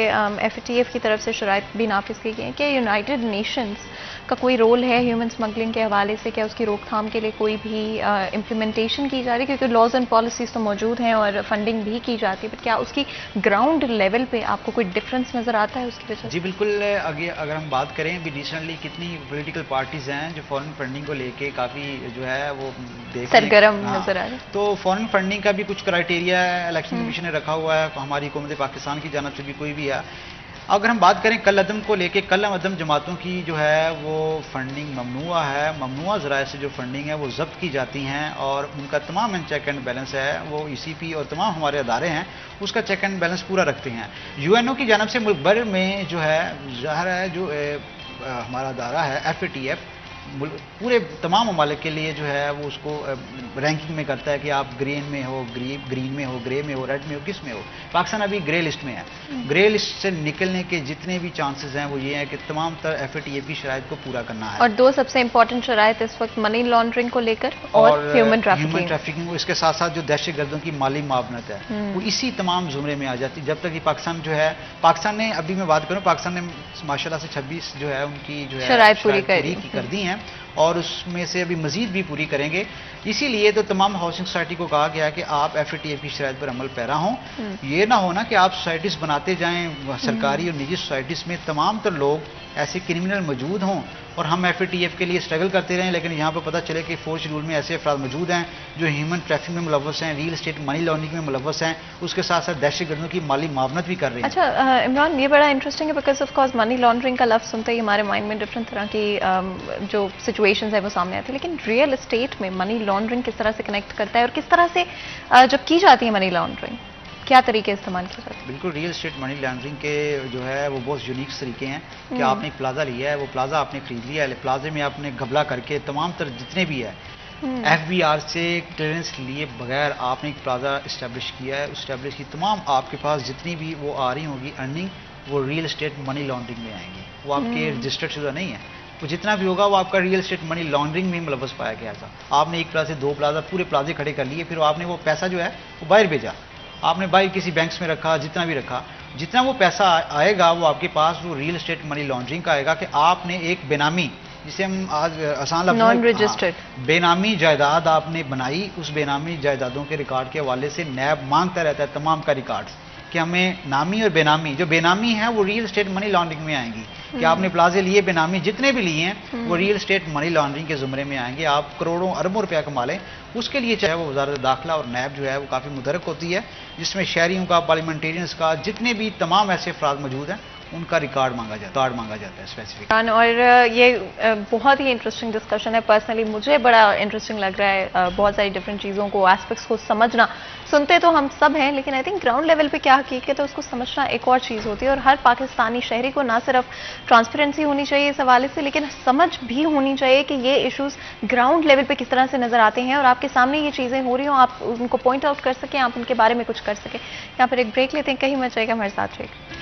[SPEAKER 2] FATF کی طرف سے شرائط بھی نافذ کی گئی ہیں، کیا یونائٹڈ نیشنز کا کوئی رول ہے ہیومن اسمگلنگ کے حوالے سے؟ کیا اس کی روک تھام کے لیے کوئی بھی امپلیمنٹیشن کی جا رہی ہے؟ کیونکہ لاز اینڈ پالیسیز تو موجود ہیں اور فنڈنگ بھی کی جاتی ہے، بٹ کیا اس کی گراؤنڈ لیول پہ آپ کو کوئی ڈفرنس نظر آتا ہے اس کی وجہ سے؟
[SPEAKER 1] جی بالکل، اگر ہم بات کریں بھی ریسنٹلی کتنی پولیٹیکل پارٹیز ہیں جو فارن فنڈنگ کو لے کے کافی جو ہے وہ
[SPEAKER 2] سرگرم نظر آ رہے ہیں،
[SPEAKER 1] تو فارن فنڈنگ کا بھی کچھ کرائیٹیریا الیکشن کمیشن نے رکھا ہوا ہے، ہماری حکومت پاکستان کی جانب سے بھی کوئی بھی ہے۔ اگر ہم بات کریں کل عدم کو لے کے، کل عدم جماعتوں کی جو ہے وہ فنڈنگ ممنوع ہے، ممنوع ذرائع سے جو فنڈنگ ہے وہ ضبط کی جاتی ہیں، اور ان کا تمام چیک اینڈ بیلنس ہے وہ ECP اور تمام ہمارے ادارے ہیں اس کا چیک اینڈ بیلنس پورا رکھتے ہیں۔ UNO کی جانب سے ملک بھر میں جو ہے ظاہر ہے جو ہمارا ادارہ ہے FATF پورے تمام ممالک کے لیے جو ہے وہ اس کو رینکنگ میں کرتا ہے کہ آپ گرین میں ہو، گرین میں ہو، گرے میں ہو، ریڈ میں ہو، کس میں ہو۔ پاکستان ابھی گرے لسٹ میں ہے، گرے لسٹ سے نکلنے کے جتنے بھی چانسز ہیں وہ یہ ہیں کہ تمام تر FATF کی شرائط کو پورا کرنا ہے،
[SPEAKER 2] اور دو سب سے امپورٹنٹ شرائط اس وقت منی لانڈرنگ کو لے کر اور ہیومن ٹریفکنگ،
[SPEAKER 1] اس کے ساتھ ساتھ جو دہشت گردوں کی مالی معاونت ہے وہ اسی تمام زمرے میں آ جاتی ہے۔ جب تک یہ پاکستان جو ہے، پاکستان نے ابھی میں بات کروں، پاکستان نے ماشاءاللہ سے 26 جو ہے ان کی جو ہے
[SPEAKER 2] شرائط پوری
[SPEAKER 1] کر دی ہیں، ہیں اور اس میں سے ابھی مزید بھی پوری کریں گے. اسی لیے تو تمام ہاؤسنگ سوسائٹی کو کہا گیا ہے کہ آپ FATF کی شرائط پر عمل پیرا ہوں. یہ نہ ہونا کہ آپ سوسائٹیز بناتے جائیں, سرکاری اور نجی سوسائٹیز میں تمام تر لوگ ایسے کرمنل موجود ہوں اور ہم FATF کے لیے اسٹرگل کرتے رہیں, لیکن یہاں پہ پتہ چلے کہ فورس شیڈول میں ایسے افراد موجود ہیں جو ہیومن ٹریفکنگ میں ملوث ہیں, ریئل اسٹیٹ منی لانڈرنگ میں ملوث ہیں, اس کے ساتھ ساتھ دہشت گردوں کی مالی معاونت بھی کر رہے ہیں.
[SPEAKER 2] اچھا عمران, یہ بڑا انٹرسٹنگ ہے because of course money laundering کا لفظ سنتے ہی ہمارے مائنڈ میں ڈفرنٹ طرح کی جو سچویشنز ہیں وہ سامنے آتی ہیں, لیکن ریئل اسٹیٹ میں منی لانڈرنگ کس طرح سے کنیکٹ کرتا ہے اور کس طرح سے جب کی جاتی ہے منی لانڈرنگ, کیا طریقے استعمال کیے جاتے ہیں؟
[SPEAKER 1] بالکل, ریئل اسٹیٹ منی لانڈرنگ کے جو ہے وہ بہت یونیک طریقے ہیں کہ آپ نے ایک پلازا لیا ہے, وہ پلازا آپ نے خرید لیا ہے, پلازے میں آپ نے گھبلا کر کے تمام تر جتنے بھی ہے FBR سے کلیئرنس لیے بغیر آپ نے ایک پلازا اسٹیبلش کیا ہے, اسٹیبلش کی تمام آپ کے پاس جتنی بھی وہ آ رہی ہوں گی ارننگ, وہ ریئل اسٹیٹ منی لانڈرنگ میں آئیں گی. وہ آپ کے رجسٹرڈ شدہ نہیں ہے, وہ جتنا بھی ہوگا وہ آپ کا ریئل اسٹیٹ منی لانڈرنگ میں ملوث پایا گیا تھا. آپ نے ایک پلازا سے 2 پلازا پورے پلازے کھڑے کر لیے, پھر آپ نے وہ پیسہ جو ہے وہ باہر بھیجا, آپ نے باہر کسی بینکس میں رکھا, جتنا بھی رکھا, جتنا وہ پیسہ آئے گا وہ آپ کے پاس وہ ریئل اسٹیٹ منی لانڈرنگ کا آئے گا کہ آپ نے ایک بے نامی, جسے ہم آج آسان لفظ
[SPEAKER 2] نان رجسٹرڈ
[SPEAKER 1] بے نامی جائیداد آپ نے بنائی. اس بے نامی جائیدادوں کے ریکارڈ کے حوالے سے نیب مانگتا رہتا ہے تمام کا ریکارڈ کہ ہمیں نامی اور بے نامی, جو بے نامی ہے وہ ریئل اسٹیٹ منی لانڈرنگ میں آئیں گی کہ آپ نے پلازے لیے بے نامی جتنے بھی لیے ہیں وہ ریئل اسٹیٹ منی لانڈرنگ کے زمرے میں آئیں گے. آپ کروڑوں اربوں روپیہ کما لیں, اس کے لیے چاہے وہ وزارت داخلہ اور نیب جو ہے وہ کافی متحرک ہوتی ہے, جس میں شہریوں کا, پارلیمنٹیرینز کا, جتنے بھی تمام ایسے افراد موجود ہیں ان کا ریکارڈ مانگا جاتا ہے اسپیسیفک.
[SPEAKER 2] اور یہ بہت ہی انٹرسٹنگ ڈسکشن ہے. پرسنلی مجھے بڑا انٹرسٹنگ لگ رہا ہے بہت ساری ڈفرینٹ چیزوں کو, ایسپیکٹس کو سمجھنا. سنتے تو ہم سب ہیں, لیکن آئی تھنک گراؤنڈ لیول پہ کیا حقیقت ہے اس کو سمجھنا ایک اور چیز ہوتی ہے. اور ہر پاکستانی شہری کو نہ صرف ٹرانسپیرنسی ہونی چاہیے اس حوالے سے, لیکن سمجھ بھی ہونی چاہیے کہ یہ ایشوز گراؤنڈ لیول پہ کس طرح سے نظر آتے ہیں اور آپ کے سامنے یہ چیزیں ہو رہی ہوں, آپ ان کو پوائنٹ آؤٹ کر سکیں, آپ ان کے بارے میں کچھ کر سکیں. یہاں پر ایک بریک لیتے ہیں, کہیں مت جائے گا, ہمارے ساتھ رہے گا.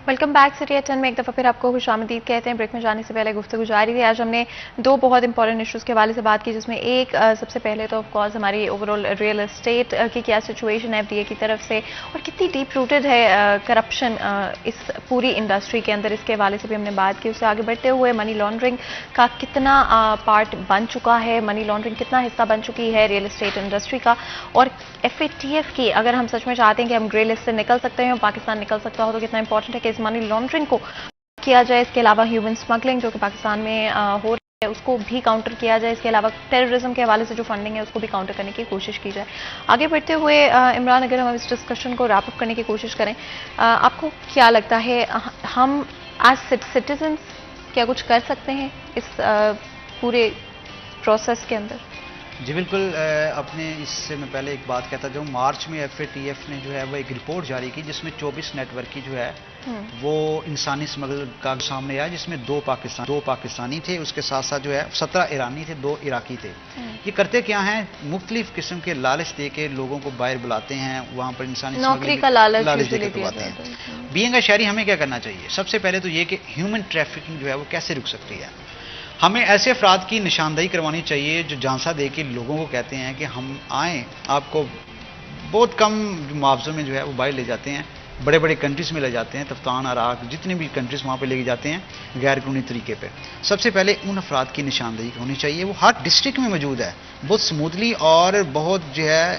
[SPEAKER 2] ویلکم بیک سٹی ایٹ 10 میں ایک دفعہ پھر آپ کو خوش آمدید کہتے ہیں. بریک میں جانے سے پہلے گفتگو جاری تھی. آج ہم نے 2 بہت امپورٹنٹ ایشوز کے حوالے سے بات کی, جس میں ایک سب سے پہلے تو آف کورس ہماری اوور آل ریئل اسٹیٹ کی کیا سچویشن ہے FTA کی طرف سے اور کتنی ڈیپ روٹڈ ہے کرپشن اس پوری انڈسٹری کے اندر, اس کے حوالے سے بھی ہم نے بات کی. اس سے آگے بڑھتے ہوئے منی لانڈرنگ کا کتنا پارٹ بن چکا ہے, منی لانڈرنگ کتنا حصہ بن چکی ہے ریئل اسٹیٹ انڈسٹری کا, اور FATF کی اگر ہم سچ میں چاہتے ہیں کہ ہم گرے لسٹ سے نکل سکتے ہیں اور پاکستان نکل سکتا ہو تو کتنا امپورٹنٹ ہے کہ اس منی لانڈرنگ کو کیا جائے. اس کے علاوہ ہیومن سمگلنگ جو کہ پاکستان میں ہو رہی ہے اس کو بھی کاؤنٹر کیا جائے. اس کے علاوہ ٹیررزم کے حوالے سے جو فنڈنگ ہے اس کو بھی کاؤنٹر کرنے کی کوشش کی جائے. آگے بڑھتے ہوئے عمران, اگر ہم اس ڈسکشن کو ریپ اپ کرنے کی کوشش کریں, آپ کو کیا لگتا ہے ہم ایز سٹیزنس کیا کچھ کر سکتے ہیں اس پورے پروسیس کے اندر؟
[SPEAKER 1] جی بالکل, اپنے اس سے میں پہلے ایک بات کہتا جو مارچ میں FATF نے جو ہے وہ ایک رپورٹ جاری کی جس میں 24 نیٹ ورک کی جو ہے وہ انسانی سمگل کا سامنے آیا, جس میں 2 پاکستانی تھے, اس کے ساتھ ساتھ جو ہے 17 ایرانی تھے, 2 عراقی تھے. یہ کرتے کیا ہیں, مختلف قسم کے لالچ دے کے لوگوں کو باہر بلاتے ہیں, وہاں پر انسانی
[SPEAKER 2] نوکری کا لالچ
[SPEAKER 1] دے کے کرواتے ہیں. بینگ اے شہری ہمیں کیا کرنا چاہیے؟ سب سے پہلے تو یہ کہ ہیومن ٹریفکنگ جو ہے وہ کیسے رک سکتی ہے. ہمیں ایسے افراد کی نشاندہی کروانی چاہیے جو جانسا دے کے لوگوں کو کہتے ہیں کہ ہم آئیں, آپ کو بہت کم معاوضوں میں جو ہے وہ باہر لے جاتے ہیں, بڑے بڑے کنٹریز میں لے جاتے ہیں, تفتان, عراق, جتنے بھی کنٹریز وہاں پہ لے جاتے ہیں غیر قانونی طریقے پہ. سب سے پہلے ان افراد کی نشاندہی ہونی چاہیے, وہ ہر ڈسٹرکٹ میں موجود ہے, بہت سموتھلی اور بہت جو ہے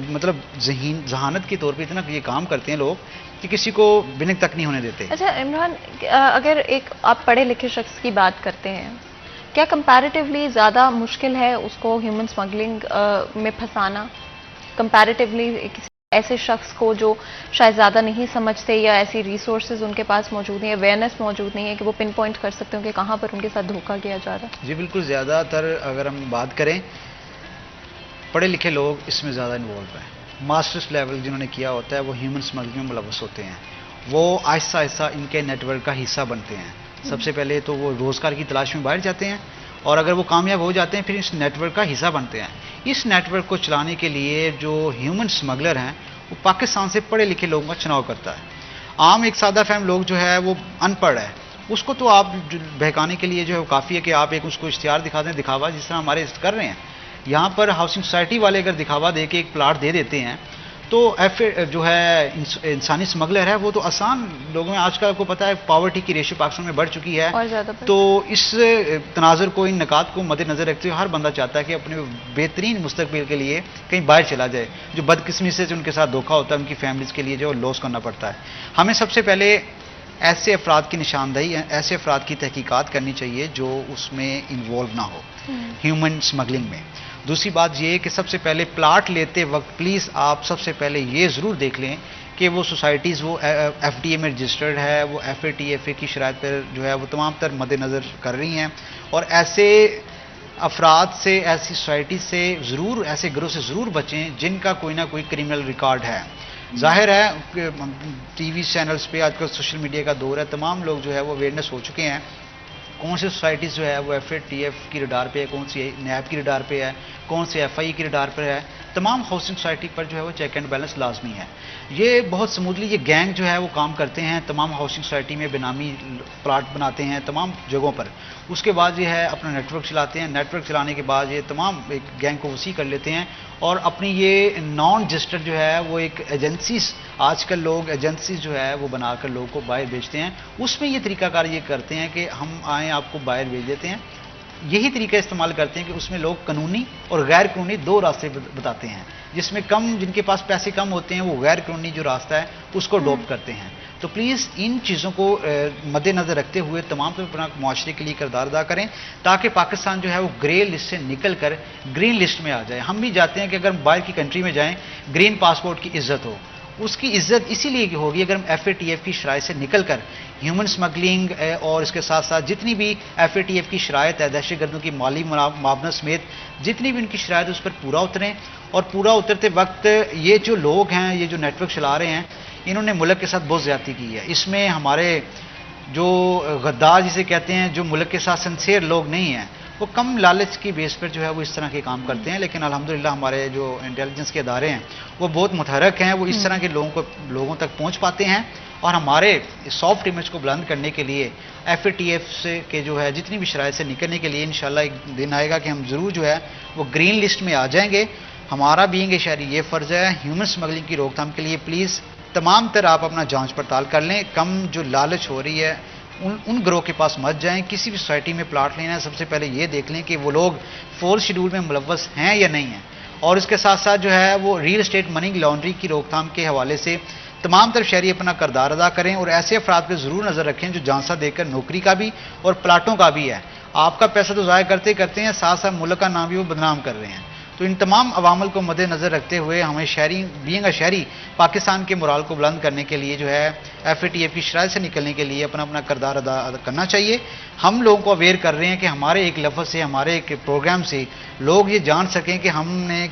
[SPEAKER 1] مطلب ذہانت کے طور پہ اتنا یہ کام کرتے ہیں لوگ کہ کسی کو بنک تک نہیں ہونے دیتے.
[SPEAKER 2] اچھا عمران, اگر ایک آپ پڑھے لکھے شخص کی بات کرتے ہیں, کیا کمپیریٹیولی زیادہ مشکل ہے اس کو ہیومن سمگلنگ میں پھنسانا کمپیریٹیولی کسی ایسے شخص کو جو شاید زیادہ نہیں سمجھتے یا ایسی ریسورسز ان کے پاس موجود نہیں, اویئرنیس موجود نہیں ہے کہ وہ پن پوائنٹ کر سکتے ہوں کہ کہاں پر ان کے ساتھ دھوکہ کیا جا رہا ہے؟
[SPEAKER 1] جی بالکل, زیادہ تر اگر ہم بات کریں پڑھے لکھے لوگ اس میں زیادہ انوالو ہیں. ماسٹرس لیول جنہوں نے کیا ہوتا ہے وہ ہیومن سمگلنگ میں ملوث ہوتے ہیں, وہ آہستہ آہستہ ان کے نیٹ ورک کا حصہ بنتے ہیں. سب سے پہلے تو وہ روزگار کی تلاش میں باہر جاتے ہیں اور اگر وہ کامیاب ہو جاتے ہیں پھر اس نیٹ ورک کا حصہ بنتے ہیں. اس نیٹ ورک کو چلانے کے لیے جو ہیومن سمگلر ہیں وہ پاکستان سے پڑھے لکھے لوگوں کا چناؤ کرتا ہے. عام ایک سادہ فہم لوگ جو ہے وہ ان پڑھ ہے, اس کو تو آپ بہکانے کے لیے جو ہے وہ کافی ہے کہ آپ ایک اس کو اشتہار دکھا دیں, دکھاوا جس طرح ہمارے کر رہے ہیں. یہاں پر ہاؤسنگ سوسائٹی والے اگر دکھاوا دے کے ایک پلاٹ دے دیتے ہیں تو جو ہے انسانی اسمگلر ہے وہ تو آسان لوگوں میں آج کل آپ کو پتا ہے پاورٹی کی ریشو پاکستان میں بڑھ چکی ہے، تو اس تناظر کو، ان نکات کو مد نظر رکھتے ہوئے ہر بندہ چاہتا ہے کہ اپنے بہترین مستقبل کے لیے کہیں باہر چلا جائے. جو بدقسمی سے ان کے ساتھ دھوکا ہوتا ہے ان کی فیملیز کے لیے جو لاس کرنا پڑتا ہے. ہمیں سب سے پہلے ایسے افراد کی نشاندہی، ایسے افراد کی تحقیقات کرنی چاہیے جو اس میں انوالو نہ ہو ہیومن اسمگلنگ میں. دوسری بات یہ کہ سب سے پہلے پلاٹ لیتے وقت پلیز آپ سب سے پہلے یہ ضرور دیکھ لیں کہ وہ سوسائٹیز وہ ایف ڈی اے میں رجسٹرڈ ہے، وہ ایف اے ٹی ایف اے کی شرائط پر جو ہے وہ تمام تر مد نظر کر رہی ہیں. اور ایسے افراد سے، ایسی سوسائٹی سے ضرور، ایسے گروہ سے ضرور بچیں جن کا کوئی نہ کوئی کرمنل ریکارڈ ہے. ظاہر ہے کہ ٹی وی چینلز پہ آج کل سوشل میڈیا کا دور ہے، تمام لوگ جو ہے وہ اویئرنیس ہو چکے ہیں کون سی سوسائٹیز جو ہے وہ ایف اے ٹی ایف کی رڈار پہ ہے، کون سی نیب کی رڈار پہ ہے، کون سی ایف آئی کی رڈار پر ہے. تمام ہاؤسنگ سوسائٹی پر جو ہے وہ چیک اینڈ بیلنس لازمی ہے. یہ بہت سموتھلی یہ گینگ جو ہے وہ کام کرتے ہیں تمام ہاؤسنگ سوسائٹی میں، بینامی پلاٹ بناتے ہیں تمام جگہوں پر. اس کے بعد یہ ہے اپنا نیٹ ورک چلاتے ہیں، نیٹ ورک چلانے کے بعد یہ تمام ایک گینگ کو وسیع کر لیتے ہیں اور اپنی یہ نان رجسٹرڈ جو ہے وہ ایک ایجنسیز، آج کل لوگ ایجنسیز جو ہے وہ بنا کر لوگوں کو باہر بھیجتے ہیں. اس میں یہ طریقہ کار یہ کرتے ہیں کہ ہم آئیں آپ کو باہر بھیج دیتے ہیں. یہی طریقہ استعمال کرتے ہیں کہ اس میں لوگ قانونی اور غیر قانونی دو راستے بتاتے ہیں، جس میں جن کے پاس پیسے کم ہوتے ہیں وہ غیر قانونی جو راستہ ہے اس کو اڈاپٹ کرتے ہیں. تو پلیز ان چیزوں کو مد نظر رکھتے ہوئے تمام اپنا معاشرے کے لیے کردار ادا کریں تاکہ پاکستان جو ہے وہ گرے لسٹ سے نکل کر گرین لسٹ میں آ جائے. ہم بھی جاتے ہیں کہ اگر باہر کی کنٹری میں جائیں گرین پاسپورٹ کی عزت ہو. اس کی عزت اسی لیے ہوگی اگر ہم ایف اے ٹی ایف کی شرائط سے نکل کر ہیومن اسمگلنگ اور اس کے ساتھ ساتھ جتنی بھی ایف اے ٹی ایف کی شرائط ہے، دہشت گردوں کی مالی معاونت سمیت جتنی بھی ان کی شرائط ہے اس پر پورا اتریں. اور پورا اترتے وقت یہ جو لوگ ہیں، یہ جو نیٹ ورک چلا رہے ہیں، انہوں نے ملک کے ساتھ بہت زیادتی کی ہے. اس میں ہمارے جو غدار جسے کہتے ہیں، جو ملک کے ساتھ سنسیئر لوگ نہیں ہیں، وہ کم لالچ کی بیس پر جو ہے وہ اس طرح کے کام کرتے ہیں. لیکن الحمدللہ ہمارے جو انٹیلیجنس کے ادارے ہیں وہ بہت متحرک ہیں، وہ اس طرح کے لوگوں تک پہنچ پاتے ہیں. اور ہمارے سافٹ امیج کو بلند کرنے کے لیے ایف اے ٹی ایف سے کے جو ہے جتنی بھی شرائط سے نکلنے کے لیے انشاءاللہ ایک دن آئے گا کہ ہم ضرور جو ہے وہ گرین لسٹ میں آ جائیں گے. ہمارا بینگ اے شہری یہ فرض ہے ہیومن اسمگلنگ کی روک تھام کے لیے پلیز تمام تر آپ اپنا جانچ پڑتال کر لیں. کم جو لالچ ہو رہی ہے ان گروہ کے پاس مت جائیں. کسی بھی سوسائٹی میں پلاٹ لینا ہے سب سے پہلے یہ دیکھ لیں کہ وہ لوگ 4 شیڈول میں ملوث ہیں یا نہیں ہیں. اور اس کے ساتھ ساتھ جو ہے وہ ریل اسٹیٹ منی لانڈری کی روک تھام کے حوالے سے تمام تر شہری اپنا کردار ادا کریں اور ایسے افراد پہ ضرور نظر رکھیں جو جانسا دے کر نوکری کا بھی اور پلاٹوں کا بھی ہے. آپ کا پیسہ تو ضائع کرتے ہیں، ساتھ ساتھ ملک کا نام بھی وہ بدنام کر رہے ہیں. تو ان تمام عوامل کو مد نظر رکھتے ہوئے ہمیں شہری پاکستان کے مورال کو بلند کرنے کے لیے جو ہے ایف اے ٹی ایف کی شرائط سے نکلنے کے لیے اپنا کردار ادا کرنا چاہیے. ہم لوگوں کو اویئر کر رہے ہیں کہ ہمارے ایک لفظ سے، ہمارے ایک پروگرام سے لوگ یہ جان سکیں کہ ہم نے،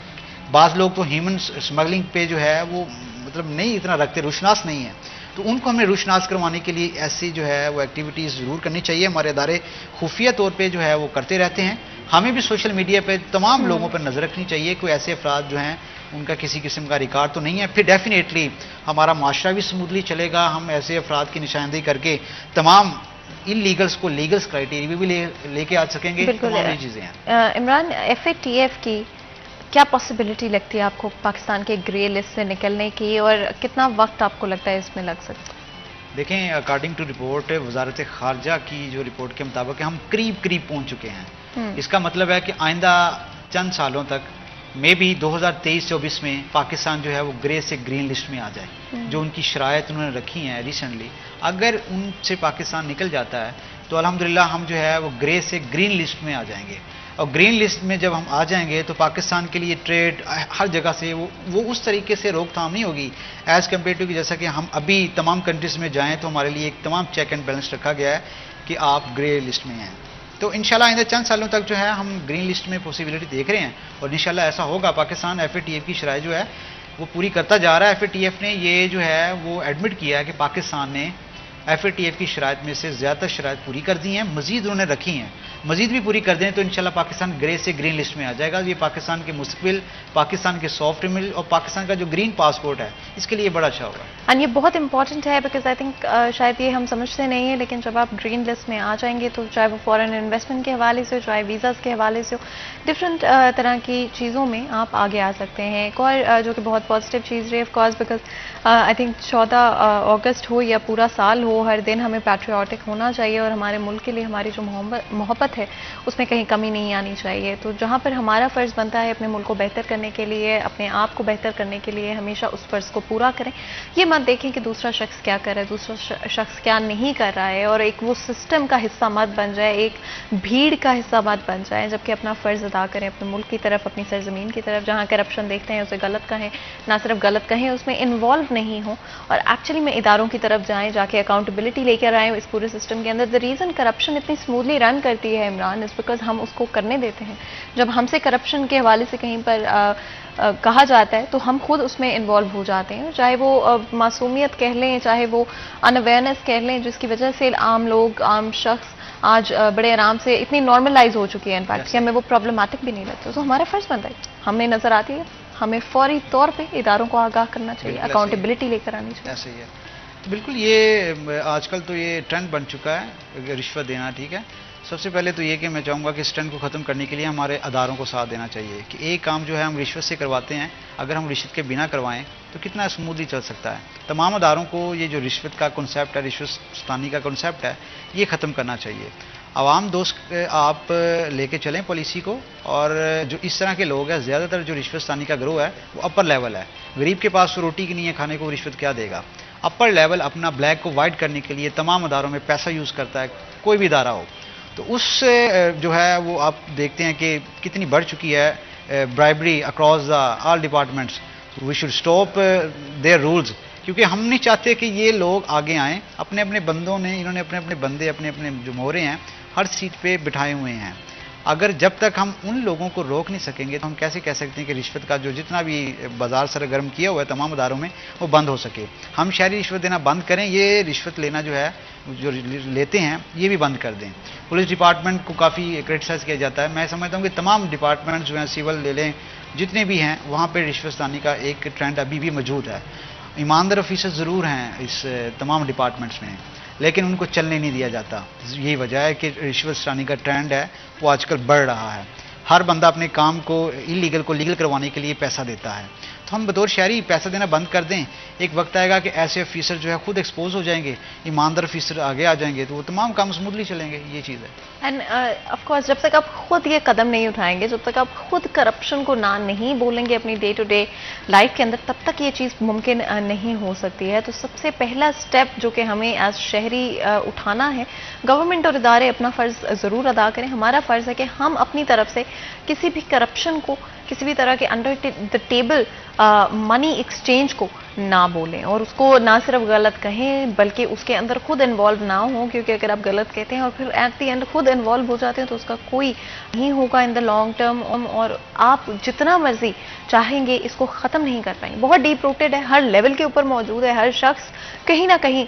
[SPEAKER 1] بعض لوگ تو ہیومن اسمگلنگ پہ جو ہے وہ مطلب نہیں اتنا رکھتے، روشناس نہیں ہے. تو ان کو ہمیں روشناس کروانے کے لیے ایسی جو ہے وہ ایکٹیویٹیز ضرور کرنی چاہیے. ہمارے ادارے خفیہ طور پہ جو ہے وہ کرتے رہتے ہیں. ہمیں بھی سوشل میڈیا پہ تمام لوگوں پر نظر رکھنی چاہیے کوئی ایسے افراد جو ہیں ان کا کسی قسم کا ریکارڈ تو نہیں ہے. پھر ڈیفینیٹلی ہمارا معاشرہ بھی سموتھلی چلے گا. ہم ایسے افراد کی نشاندہی کر کے تمام ان لیگلز کو لیگلز کرائیٹیریا بھی لے کے آ سکیں گے. تمام یہ چیزیں ہیں.
[SPEAKER 2] Imran, F A T F کی کیا پاسبلٹی لگتی ہے آپ کو پاکستان کے گرے لسٹ سے نکلنے کی، اور کتنا وقت آپ کو لگتا ہے اس میں لگ سکتا ہے؟
[SPEAKER 1] دیکھیں، اکارڈنگ ٹو رپورٹ وزارت خارجہ کی جو رپورٹ کے مطابق ہم قریب پہنچ چکے ہیں. اس کا مطلب ہے کہ آئندہ چند سالوں تک مے بی 2023-24 میں پاکستان جو ہے وہ گرے سے گرین لسٹ میں آ جائے. جو ان کی شرائط انہوں نے رکھی ہیں ریسنٹلی، اگر ان سے پاکستان نکل جاتا ہے تو الحمدللہ ہم جو ہے وہ گرے سے گرین لسٹ میں آ جائیں گے. اور گرین لسٹ میں جب ہم آ جائیں گے تو پاکستان کے لیے ٹریڈ ہر جگہ سے وہ اس طریقے سے روک تھام نہیں ہوگی ایز کمپیئر ٹو کہ جیسا کہ ہم ابھی تمام کنٹریز میں جائیں تو ہمارے لیے ایک تمام چیک اینڈ بیلنس رکھا گیا ہے کہ آپ گرے لسٹ میں ہیں. تو انشاءاللہ آئندہ چند سالوں تک جو ہے ہم گرین لسٹ میں پاسبلٹی دیکھ رہے ہیں اور انشاءاللہ ایسا ہوگا. Pakistan F A T F کی شرائط جو ہے وہ پوری کرتا جا رہا ہے. ایف اے ٹی ایف نے یہ جو ہے وہ ایڈمٹ کیا ہے کہ پاکستان نے FATF کی شرائط میں سے زیادہ تر شرائط پوری کر دی ہیں، مزید انہوں نے رکھی ہیں، مزید بھی پوری کر دیں تو انشاءاللہ پاکستان گرے سے گرین لسٹ میں آ جائے گا. یہ پاکستان کے مستقبل، پاکستان کے سافٹ مل اور پاکستان کا جو گرین پاسپورٹ ہے اس کے لیے بڑا اچھا ہوگا.
[SPEAKER 2] اور یہ بہت امپورٹنٹ ہے بیکاز آئی تھنک شاید یہ ہم سمجھتے نہیں ہیں، لیکن جب آپ گرین لسٹ میں آ جائیں گے تو چاہے وہ فارن انویسٹمنٹ کے حوالے سے ہو، چاہے ویزاز کے حوالے سے ہو، ڈفرینٹ طرح کی چیزوں میں آپ آگے آ سکتے ہیں. ایک اور جو کہ بہت پازیٹیو چیز رہی of course because I think 14 اگست ہو یا پورا سال ہو، ہر دن ہمیں پیٹریوٹک ہونا چاہیے اور ہمارے ملک کے لیے ہماری جو محبت ہے اس میں کہیں کمی نہیں آنی چاہیے. تو جہاں پر ہمارا فرض بنتا ہے اپنے ملک کو بہتر کرنے کے لیے، اپنے آپ کو بہتر کرنے کے لیے، ہمیشہ اس فرض کو پورا کریں. یہ مت دیکھیں کہ دوسرا شخص کیا کر رہا ہے، دوسرا شخص کیا نہیں کر رہا ہے، اور ایک وہ سسٹم کا حصہ مت بن جائے، ایک بھیڑ کا حصہ مت بن جائے، جبکہ اپنا فرض ادا کریں اپنے ملک کی طرف، اپنی سرزمین کی طرف. جہاں کرپشن دیکھتے ہیں اسے غلط کہیں، نہ صرف غلط کہیں، اس میں انوالو نہیں ہوں اور ایکچولی میں اداروں کی طرف جائیں، جا کے اکاؤنٹیبلٹی لے کر آئیں اس پورے سسٹم کے اندر. دا ریزن کرپشن اتنی اسموتھلی رن کرتی ہے عمران از بیکاز ہم اس کو کرنے دیتے ہیں. جب ہم سے کرپشن کے حوالے سے کہیں پر کہا جاتا ہے تو ہم خود اس میں انوالو ہو جاتے ہیں، چاہے وہ معصومیت کہہ لیں، چاہے وہ ان اویئرنیس کہہ لیں، جس کی وجہ سے عام لوگ، عام شخص آج بڑے آرام سے اتنی نارملائز ہو چکی ہے انفیکٹ کہ ہمیں وہ پرابلمٹک بھی نہیں لگتا. تو ہمارا فرض بنتا ہے، ہمیں نظر آتی ہے، ہمیں فوری طور پہ اداروں کو آگاہ کرنا چاہیے، اکاؤنٹیبلٹی لے کر آنی چاہیے.
[SPEAKER 1] ایسے ہی ہے. تو بالکل یہ آج کل تو یہ ٹرینڈ بن چکا ہے رشوت دینا. ٹھیک ہے، سب سے پہلے تو یہ کہ میں چاہوں گا کہ اس ٹرینڈ کو ختم کرنے کے لیے ہمارے اداروں کو ساتھ دینا چاہیے کہ ایک کام جو ہے ہم رشوت سے کرواتے ہیں، اگر ہم رشوت کے بنا کروائیں تو کتنا اسموتھلی چل سکتا ہے. تمام اداروں کو یہ جو رشوت کا کنسیپٹ ہے، رشوت ستانی کا کنسیپٹ ہے، یہ ختم کرنا چاہیے. عوام دوست آپ لے کے چلیں پالیسی کو، اور جو اس طرح کے لوگ ہیں، زیادہ تر جو رشوت ستانی کا گروہ ہے وہ اپر لیول ہے. غریب کے پاس تو روٹی کی نہیں ہے کھانے کو، رشوت کیا دے گا. اپر لیول اپنا بلیک کو وائٹ کرنے کے لیے تمام اداروں میں پیسہ یوز کرتا ہے، کوئی بھی ادارہ ہو. تو اس سے جو ہے وہ آپ دیکھتے ہیں کہ کتنی بڑھ چکی ہے bribery across the all departments. We should stop their rules, کیونکہ ہم نہیں چاہتے کہ یہ لوگ آگے آئیں. اپنے اپنے بندوں نے، انہوں نے اپنے اپنے بندے، اپنے اپنے جو مورے ہیں ہر سیٹ پہ بٹھائے ہوئے ہیں. اگر جب تک ہم ان لوگوں کو روک نہیں سکیں گے تو ہم کیسے کہہ سکتے ہیں کہ رشوت کا جو جتنا بھی بازار سرگرم کیا ہوا ہے تمام اداروں میں وہ بند ہو سکے. ہم شہری رشوت دینا بند کریں، یہ رشوت لینا جو ہے جو لیتے ہیں یہ بھی بند کر دیں. پولیس ڈپارٹمنٹ کو کافی کرٹیسائز کیا جاتا ہے. میں سمجھتا ہوں کہ تمام ڈپارٹمنٹ جو ہیں، سول لے لیں، جتنے بھی ہیں، وہاں پہ رشوت ستانی کا ایک ٹرینڈ ابھی بھی موجود ہے. ایماندار آفیسر ضرور ہیں اس تمام ڈپارٹمنٹس میں، لیکن ان کو چلنے نہیں دیا جاتا. یہی وجہ ہے کہ رشوت ستانی کا ٹرینڈ ہے وہ آج کل بڑھ رہا ہے. ہر بندہ اپنے کام کو انلیگل کو لیگل کروانے کے لیے پیسہ دیتا ہے. تو ہم بطور شہری پیسہ دینا بند کر دیں. ایک وقت آئے گا کہ ایسے آفیسر جو ہے خود ایکسپوز ہو جائیں گے، ایماندار آفیسر آگے آ جائیں گے، تو وہ تمام کام اسموتھلی چلیں گے. یہ چیز ہے.
[SPEAKER 2] اینڈ آف کورس جب تک آپ خود یہ قدم نہیں اٹھائیں گے، جب تک آپ خود کرپشن کو نہ نہیں بولیں گے اپنی ڈے ٹو ڈے لائف کے اندر، تب تک یہ چیز ممکن نہیں ہو سکتی ہے. تو سب سے پہلا سٹیپ جو کہ ہمیں ایز شہری اٹھانا ہے، گورنمنٹ اور ادارے اپنا فرض ضرور ادا کریں. ہمارا فرض ہے کہ ہم اپنی طرف سے کسی بھی کرپشن کو، کسی بھی طرح کے under the table money exchange کو نہ بولیں، اور اس کو نہ صرف غلط کہیں بلکہ اس کے اندر خود انوالو نہ ہوں. کیونکہ اگر آپ غلط کہتے ہیں اور پھر ایٹ دی اینڈ خود انوالو ہو جاتے ہیں تو اس کا کوئی نہیں ہوگا ان دا لانگ ٹرم، اور آپ جتنا مرضی چاہیں گے اس کو ختم نہیں کر پائیں گے. بہت ڈیپ روٹیڈ ہے، ہر لیول کے اوپر موجود ہے. ہر شخص کہیں نہ کہیں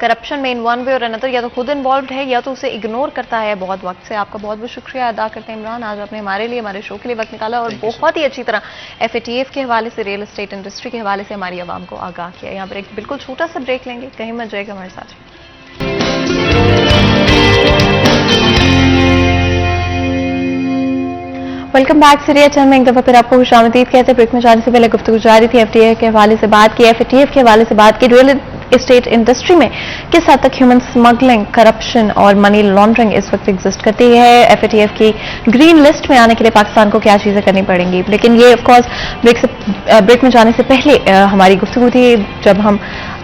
[SPEAKER 2] کرپشن میں ان ون وے اور انادر یا تو خود انوالوڈ ہے یا تو اسے اگنور کرتا ہے بہت وقت سے. آپ کا بہت بہت شکریہ ادا کرتے ہیں عمران، آج آپ نے ہمارے لیے، ہمارے شو کے لیے وقت نکالا اور بہت ہی اچھی طرح FATF کے حوالے سے، ریئل اسٹیٹ انڈسٹری کے حوالے سے ہماری عوام کو آگاہ کیا. یہاں پر ایک بالکل چھوٹا سا بریک لیں گے، کہیں مت جائے گا ہمارے ساتھ. Welcome back. سیریا چینل میں ایک دفعہ پھر آپ کو خوش آمدید کہتے ہیں. بریک میں جانے سے پہلے گفتگو جاری تھی. FTA کے حوالے سے بات کی، FATF کے حوالے سے بات کی. ریئل اسٹیٹ انڈسٹری میں کس حد تک ہیومن اسمگلنگ، کرپشن اور منی لانڈرنگ اس وقت ایگزسٹ کرتی ہے. FATF کی گرین لسٹ میں آنے کے لیے پاکستان کو کیا چیزیں کرنی پڑیں گی. لیکن یہ آف کورس بریک میں جانے سے پہلے ہماری گفتگو تھی جب ہم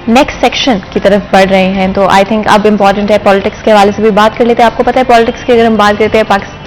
[SPEAKER 2] نیکسٹ سیکشن کی طرف بڑھ رہے ہیں. تو آئی تھنک اب امپورٹنٹ ہے پالیٹکس کے حوالے سے بھی بات کر لیتے ہیں. آپ کو پتہ ہے پالیٹکس کی اگر ہم بات کرتے ہیں،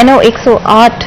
[SPEAKER 2] NO 108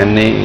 [SPEAKER 3] NO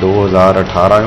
[SPEAKER 3] 2018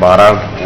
[SPEAKER 3] 12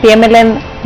[SPEAKER 2] PMLN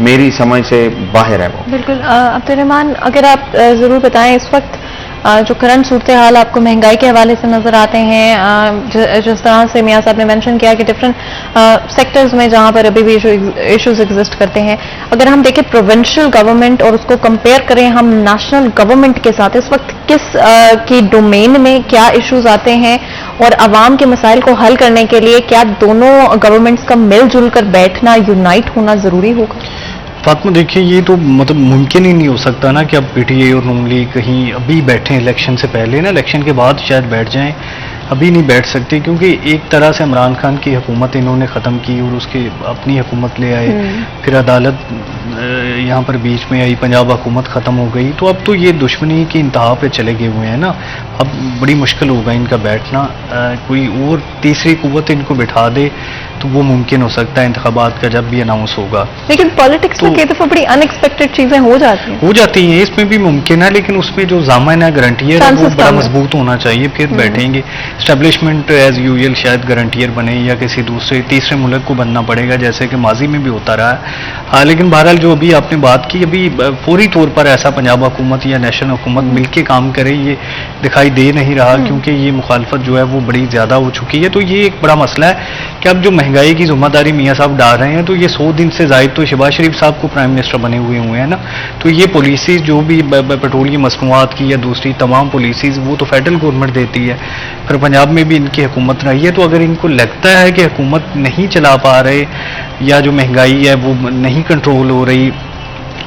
[SPEAKER 3] میری سمجھ سے باہر ہے وہ.
[SPEAKER 2] بالکل. عبدالرحمان، اگر آپ ضرور بتائیں اس وقت جو کرنٹ صورتحال آپ کو مہنگائی کے حوالے سے نظر آتے ہیں، جس طرح سے میاں صاحب نے مینشن کیا کہ ڈفرینٹ سیکٹرز میں جہاں پر ابھی بھی ایشوز ایگزسٹ کرتے ہیں، اگر ہم دیکھیں پروونشل گورنمنٹ اور اس کو کمپیئر کریں ہم نیشنل گورنمنٹ کے ساتھ، اس وقت کس کی ڈومین میں کیا ایشوز آتے ہیں اور عوام کے مسائل کو حل کرنے کے لیے کیا دونوں گورنمنٹس کا مل جل کر بیٹھنا، یونائٹ ہونا ضروری ہوگا؟
[SPEAKER 4] فاطمہ دیکھیں، یہ تو مطلب ممکن ہی نہیں ہو سکتا نا کہ اب پی ٹی اے اور نون لیگ کہیں ابھی بیٹھیں الیکشن سے پہلے نا، الیکشن کے بعد شاید بیٹھ جائیں، ابھی نہیں بیٹھ سکتے کیونکہ ایک طرح سے عمران خان کی حکومت انہوں نے ختم کی اور اس کی اپنی حکومت لے آئے، پھر عدالت یہاں پر بیچ میں آئی، پنجاب حکومت ختم ہو گئی، تو اب تو یہ دشمنی کی انتہا پہ چلے گئے ہوئے ہیں نا، اب بڑی مشکل ہوگا ان کا بیٹھنا، کوئی اور تیسری قوت ان کو بٹھا دے تو وہ ممکن ہو سکتا ہے انتخابات کا جب بھی اناؤنس ہوگا.
[SPEAKER 2] لیکن پالیٹکس میں کئی دفعہ بڑی ان ایکسپیکٹڈ چیزیں ہو جاتی ہیں
[SPEAKER 4] اس میں بھی ممکن ہے، لیکن اس میں جو ضامن ہے گارنٹیئر ہے وہ بڑا مضبوط ہونا چاہیے، پھر بیٹھیں گے. اسٹیبلشمنٹ ایز یوزل شاید گارنٹیئر بنے یا کسی دوسرے تیسرے ملک کو بننا پڑے گا جیسے کہ ماضی میں بھی ہوتا رہا ہے. لیکن بہرحال جو ابھی آپ نے بات کی، ابھی فوری طور پر ایسا پنجاب حکومت یا نیشنل حکومت مل کے کام کرے یہ دکھائی دے نہیں رہا، کیونکہ یہ مخالفت جو ہے وہ بڑی زیادہ ہو چکی ہے. تو یہ ایک بڑا مسئلہ ہے کہ اب جو مہنگائی کی ذمہ داری میاں صاحب ڈال رہے ہیں، تو یہ 100 دن سے زائد تو شہباز شریف صاحب کو پرائم منسٹر بنے ہوئے ہیں نا، تو یہ پالیسیز جو بھی پیٹرولیم مصنوعات کی یا دوسری تمام پالیسیز وہ تو فیڈرل گورنمنٹ دیتی ہے، پھر پنجاب میں بھی ان کی حکومت رہی ہے. تو اگر ان کو لگتا ہے کہ حکومت نہیں چلا پا رہے یا جو مہنگائی ہے وہ نہیں کنٹرول ہو رہی،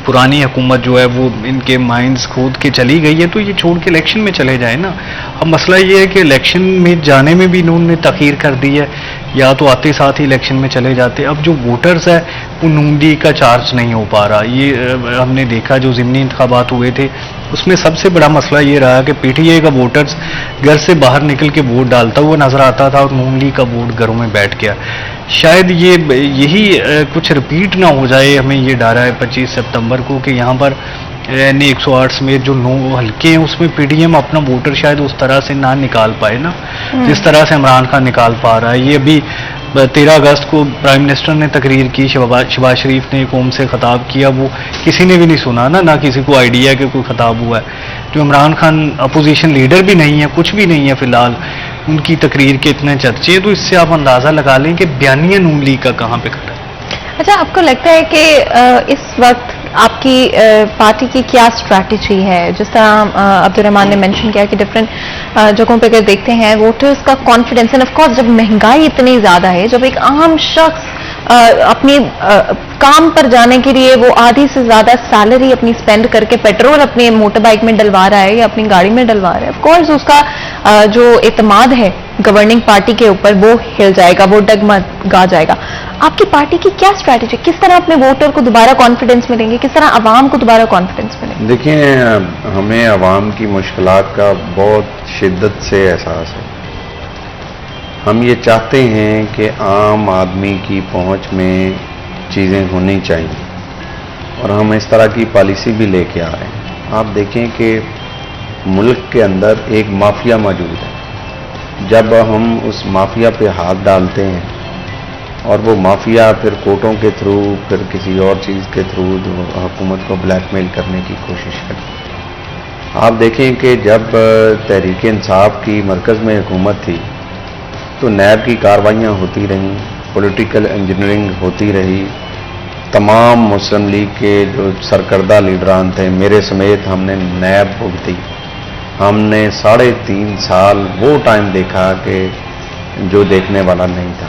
[SPEAKER 4] پرانی حکومت جو ہے وہ ان کے مائنڈز کھود کے چلی گئی ہے، تو یہ چھوڑ کے الیکشن میں چلے جائیں نا. اب مسئلہ یہ ہے کہ الیکشن میں جانے میں بھی انہوں نے تاخیر کر دی ہے، یا تو آتے ساتھ ہی الیکشن میں چلے جاتے. اب جو ووٹرز ہے وہ نون لیگ کا چارج نہیں ہو پا رہا. یہ ہم نے دیکھا جو ضمنی انتخابات ہوئے تھے اس میں سب سے بڑا مسئلہ یہ رہا کہ پی ٹی اے کا ووٹرز گھر سے باہر نکل کے ووٹ ڈالتا ہوا نظر آتا تھا اور نون لیگ کا ووٹ گھروں میں بیٹھ گیا. شاید یہی کچھ رپیٹ نہ ہو جائے، ہمیں یہ ڈر ہے 25 سپتمبر کو کہ یہاں پر 108 سمیت جو 9 حلقے ہیں اس میں پی ڈی ایم اپنا ووٹر شاید اس طرح سے نہ نکال پائے نا جس طرح سے عمران خان نکال پا رہا ہے. یہ ابھی 13 اگست کو پرائم منسٹر نے تقریر کی، شہباز شریف نے قوم سے خطاب کیا، وہ کسی نے بھی نہیں سنا نہ کسی کو آئیڈیا کہ کوئی خطاب ہوا ہے. جو عمران خان اپوزیشن لیڈر بھی نہیں ہے، کچھ بھی نہیں ہے فی الحال، ان کی تقریر کے اتنے چرچے، تو اس سے آپ اندازہ لگا لیں کہ بیانیہ نون لیگ کا کہاں پہ کھڑا ہے.
[SPEAKER 2] اچھا، آپ کو لگتا ہے کہ اس وقت آپ کی پارٹی کی کیا اسٹریٹجی ہے؟ جس طرح عبدالرحمان نے مینشن کیا کہ ڈفرینٹ جگہوں پہ اگر دیکھتے ہیں ووٹرز کا کانفیڈنس، اینڈ آف کورس جب مہنگائی اتنی زیادہ ہے، جب ایک عام شخص اپنی کام پر جانے کے لیے وہ آدھی سے زیادہ سیلری اپنی اسپینڈ کر کے پیٹرول اپنی موٹر بائک میں ڈلوا رہا ہے یا اپنی گاڑی میں ڈلوا رہا ہے، آف کورس اس کا جو اعتماد ہے گورننگ پارٹی کے اوپر وہ ہل جائے گا، وہ ڈگمگا جائے گا. آپ کی پارٹی کی کیا اسٹریٹجی، کس طرح اپنے ووٹر کو دوبارہ کانفیڈنس ملیں گے، کس طرح عوام کو دوبارہ کانفیڈنس ملیں گے؟
[SPEAKER 3] دیکھیں، ہمیں عوام کی مشکلات کا بہت شدت سے احساس ہے. ہم یہ چاہتے ہیں کہ عام آدمی کی پہنچ میں چیزیں ہونی چاہیے اور ہم اس طرح کی پالیسی بھی لے کے آ رہے ہیں. آپ دیکھیں کہ ملک کے اندر ایک مافیا موجود ہے. جب ہم اس مافیا پہ ہاتھ ڈالتے ہیں اور وہ مافیا پھر کورٹوں کے تھرو، پھر کسی اور چیز کے تھرو حکومت کو بلیک میل کرنے کی کوشش کرتے ہیں. آپ دیکھیں کہ جب تحریک انصاف کی مرکز میں حکومت تھی تو نیب کی کارروائیاں ہوتی رہیں، پولیٹیکل انجینئرنگ ہوتی رہی. تمام مسلم لیگ کے جو سرکردہ لیڈران تھے میرے سمیت ہم نے نیب بھگتی. ہم نے 3.5 سال وہ ٹائم دیکھا کہ جو دیکھنے والا نہیں تھا.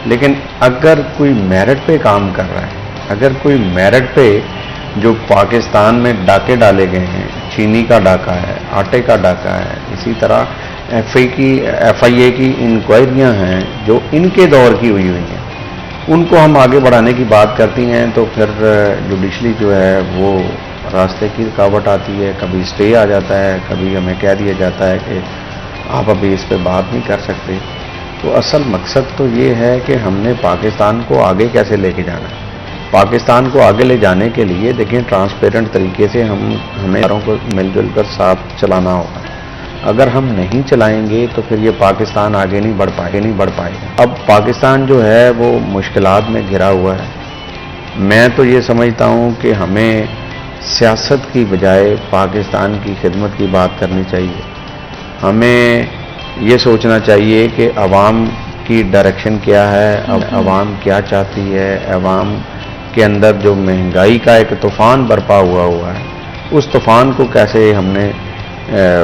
[SPEAKER 3] لیکن اگر کوئی میرٹ پہ کام کر رہا ہے، اگر کوئی میرٹ پہ جو پاکستان میں ڈاکے ڈالے گئے ہیں، چینی کا ڈاکہ ہے، آٹے کا ڈاکہ ہے، اسی طرح ایف آئی اے کی انکوائریاں ہیں جو ان کے دور کی ہوئی ہیں، ان کو ہم آگے بڑھانے کی بات کرتی ہیں تو پھر جوڈیشلی جو ہے وہ راستے کی رکاوٹ آتی ہے. کبھی اسٹے آ جاتا ہے، کبھی ہمیں کہہ دیا جاتا ہے کہ آپ ابھی اس پہ بات نہیں کر سکتے. تو اصل مقصد تو یہ ہے کہ ہم نے پاکستان کو آگے کیسے لے کے جانا ہے. پاکستان کو آگے لے جانے کے لیے دیکھیں ٹرانسپیرنٹ طریقے سے ہمیں ساروں کو مل جل کر ساتھ چلانا ہوگا. اگر ہم نہیں چلائیں گے تو پھر یہ پاکستان آگے نہیں بڑھ پائے گا. اب پاکستان جو ہے وہ مشکلات میں گھرا ہوا ہے. میں تو یہ سمجھتا ہوں کہ ہمیں سیاست کی بجائے پاکستان کی خدمت کی بات کرنی چاہیے. ہمیں یہ سوچنا چاہیے کہ عوام کی ڈائریکشن کیا ہے, عوام کیا چاہتی ہے, عوام کے اندر جو مہنگائی کا ایک طوفان برپا ہوا ہے اس طوفان کو کیسے ہم نے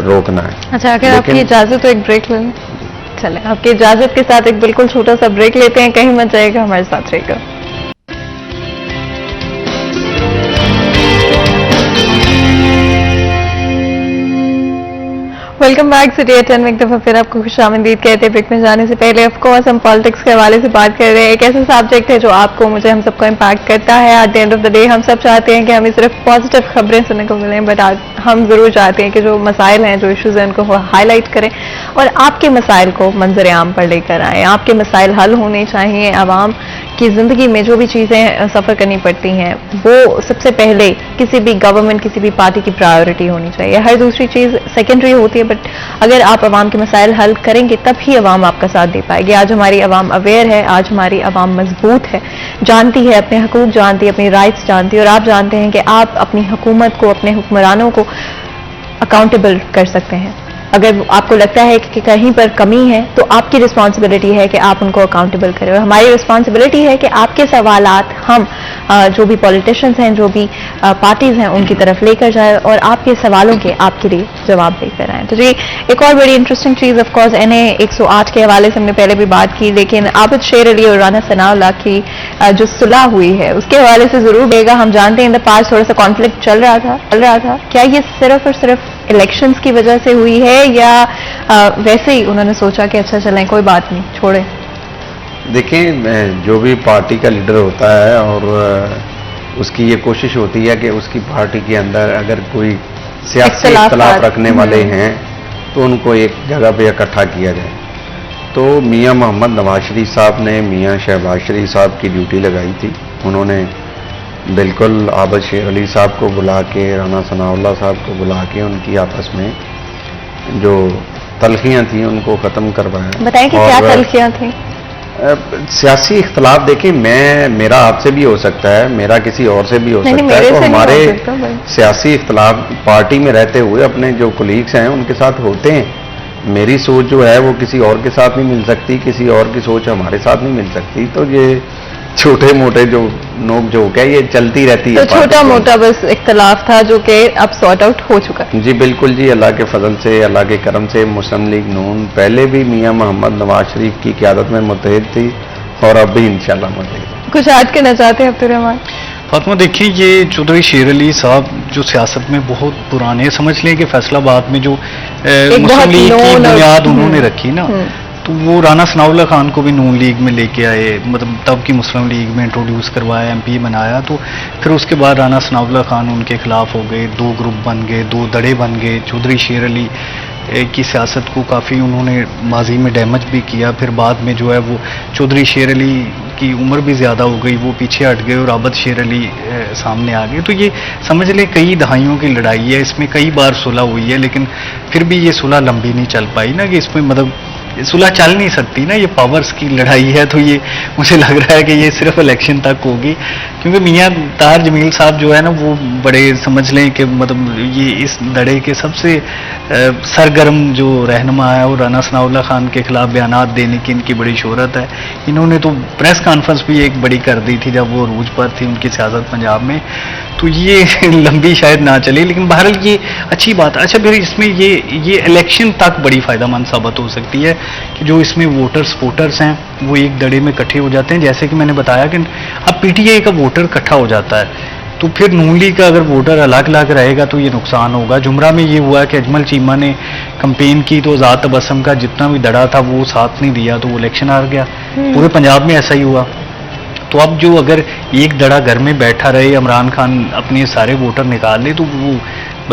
[SPEAKER 3] روکنا ہے.
[SPEAKER 2] اچھا, اگر آپ کی اجازت تو ایک بریک لیں. چلیں, آپ کی اجازت کے ساتھ ایک بالکل چھوٹا سا بریک لیتے ہیں, کہیں مت جائے گا, ہمارے ساتھ رہے گا. ویلکم بیک سٹی ایٹ 10 میں ایک دفعہ پھر آپ کو خوش آمدید کہتے ہیں. بریک میں جانے سے پہلے آف کورس ہم پالیٹکس کے حوالے سے بات کر رہے ہیں. ایک ایسا سبجیکٹ ہے جو آپ کو, مجھے, ہم سب کو امپیکٹ کرتا ہے. At the end of the day ہم سب چاہتے ہیں کہ ہمیں صرف پازیٹیو خبریں سننے کو ملیں, بٹ ہم ضرور چاہتے ہیں کہ جو مسائل ہیں, جو ایشوز ہیں, ان کو ہائی لائٹ کریں اور آپ کے مسائل کو منظر عام پر لے کر آئیں. آپ کے مسائل حل ہونے چاہیے. عوام کی زندگی میں جو بھی چیزیں سفر کرنی پڑتی ہیں وہ سب سے پہلے کسی بھی گورنمنٹ, کسی بھی پارٹی کی پرائیورٹی ہونی چاہیے. ہر دوسری چیز سیکنڈری ہوتی ہے, بٹ اگر آپ عوام کے مسائل حل کریں گے تب ہی عوام آپ کا ساتھ دے پائے گی. آج ہماری عوام اویئر ہے, آج ہماری عوام مضبوط ہے, جانتی ہے اپنے حقوق, جانتی ہے اپنی رائٹس, جانتی ہے, اور آپ جانتے ہیں کہ آپ اپنی حکومت کو, اپنے حکمرانوں کو اکاؤنٹیبل کر سکتے ہیں. اگر آپ کو لگتا ہے کہ کہیں پر کمی ہے تو آپ کی رسپانسبلٹی ہے کہ آپ ان کو اکاؤنٹیبل کریں, اور ہماری رسپانسبلٹی ہے کہ آپ کے سوالات ہم جو بھی پولیٹیشینز ہیں, جو بھی پارٹیز ہیں, ان کی طرف لے کر جائیں اور آپ کے سوالوں کے آپ کے لیے جواب دے کر آئیں. تو جی, ایک اور بڑی انٹرسٹنگ چیز آف کورس NA 108 کے حوالے سے ہم نے پہلے بھی بات کی, لیکن عابد شیر علی اور رانا ثناء اللہ کی جو صلح ہوئی ہے اس کے حوالے سے ضرور دے گا. ہم جانتے ہیں ان دا پاسٹ تھوڑا سا کانفلکٹ چل رہا تھا. کیا یہ صرف اور صرف الیکشنز کی وجہ سے ہوئی ہے یا ویسے ہی انہوں نے سوچا کہ اچھا چلیں کوئی بات نہیں, چھوڑیں؟
[SPEAKER 3] دیکھیں, جو بھی پارٹی کا لیڈر ہوتا ہے اور اس کی یہ کوشش ہوتی ہے کہ اس کی پارٹی کے اندر اگر کوئی سیاسی اختلاف رکھنے والے ہیں تو ان کو ایک جگہ پہ اکٹھا کیا جائے. تو میاں محمد نواز شریف صاحب نے میاں شہباز شریف صاحب کی ڈیوٹی لگائی تھی. انہوں نے بالکل عابد شیر علی صاحب کو بلا کے, رانا ثناء اللہ صاحب کو بلا کے ان کی آپس میں جو تلخیاں تھیں ان کو ختم کروایا.
[SPEAKER 2] بتائیں کہ کیا تلخیاں تھیں؟
[SPEAKER 3] سیاسی اختلاف. دیکھیں, میرا آپ سے بھی ہو سکتا ہے, میرا کسی اور سے بھی ہو سکتا ہے. تو ہمارے سیاسی اختلاف پارٹی میں رہتے ہوئے اپنے جو کولیگس ہیں ان کے ساتھ ہوتے ہیں. میری سوچ جو ہے وہ کسی اور کے ساتھ نہیں مل سکتی, کسی اور کی سوچ ہمارے ساتھ نہیں مل سکتی. تو یہ چھوٹے موٹے جو نوک جھوک ہے یہ چلتی رہتی ہے.
[SPEAKER 2] تو چھوٹا موٹا بس اختلاف تھا جو کہ اب سارٹ آؤٹ ہو چکا ہے.
[SPEAKER 3] جی بالکل جی, اللہ کے فضل سے, اللہ کے کرم سے مسلم لیگ نون پہلے بھی میاں محمد نواز شریف کی قیادت میں متحد تھی اور اب بھی انشاءاللہ متحد.
[SPEAKER 2] کچھ ایڈ کرنا چاہتے ہیں عبدالرحمان؟
[SPEAKER 4] فاطمہ, دیکھیں, یہ چودھری شیر علی صاحب جو سیاست میں بہت پرانے, سمجھ لیں کہ فیصل آباد میں جو مسلم لیگ کی بنیاد انہوں نے رکھی نا, تو وہ رانا ثناء اللہ خان کو بھی نون لیگ میں لے کے آئے, مطلب تب کی مسلم لیگ میں انٹروڈیوس کروایا, MP بنایا. تو پھر اس کے بعد رانا ثناء اللہ خان ان کے خلاف ہو گئے, 2 گروپ بن گئے, 2 دڑے بن گئے. چودھری شیر علی کی سیاست کو کافی انہوں نے ماضی میں ڈیمیج بھی کیا. پھر بعد میں جو ہے وہ چودھری شیر علی کی عمر بھی زیادہ ہو گئی, وہ پیچھے ہٹ گئے اور عابد شیر علی سامنے آ گئے. تو یہ سمجھ لیں کئی دہائیوں کی لڑائی ہے, اس میں کئی بار صلح ہوئی ہے, لیکن پھر بھی یہ صلح لمبی نہیں چل پائی نا, کہ اس میں مطلب صلح چل نہیں سکتی نا, یہ پاورز کی لڑائی ہے. تو یہ مجھے لگ رہا ہے کہ یہ صرف الیکشن تک ہوگی, کیونکہ میاں طاہر جمیل صاحب جو ہے نا وہ بڑے, سمجھ لیں کہ مطلب یہ اس دڑے کے سب سے سرگرم جو رہنما ہے, اور رانا ثناء اللہ خان کے خلاف بیانات دینے کی ان کی بڑی شہرت ہے. انہوں نے تو پریس کانفرنس بھی ایک بڑی کر دی تھی جب وہ عروج پر تھی ان کی سیاست پنجاب میں. تو یہ لمبی شاید نہ چلے, لیکن بہرحال یہ اچھی بات ہے. اچھا, پھر اس میں یہ الیکشن تک بڑی فائدہ مند ثابت ہو سکتی ہے کہ جو اس میں ووٹرز ہیں وہ ایک دڑے میں اکٹھے ہو جاتے ہیں. جیسے کہ میں نے بتایا کہ اب PTI کا ووٹر اکٹھا ہو جاتا ہے, تو پھر نون لیگ کا اگر ووٹر الگ الگ رہے گا تو یہ نقصان ہوگا. جمرہ میں یہ ہوا کہ اجمل چیمہ نے کمپین کی تو آزاد تبسم کا جتنا بھی دڑا تھا وہ ساتھ نہیں دیا, تو وہ الیکشن ہار گیا. پورے پنجاب میں ایسا ہی ہوا. تو اب جو اگر ایک دڑا گھر میں بیٹھا رہے, عمران خان اپنے سارے ووٹر نکال لے, تو وہ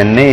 [SPEAKER 3] NA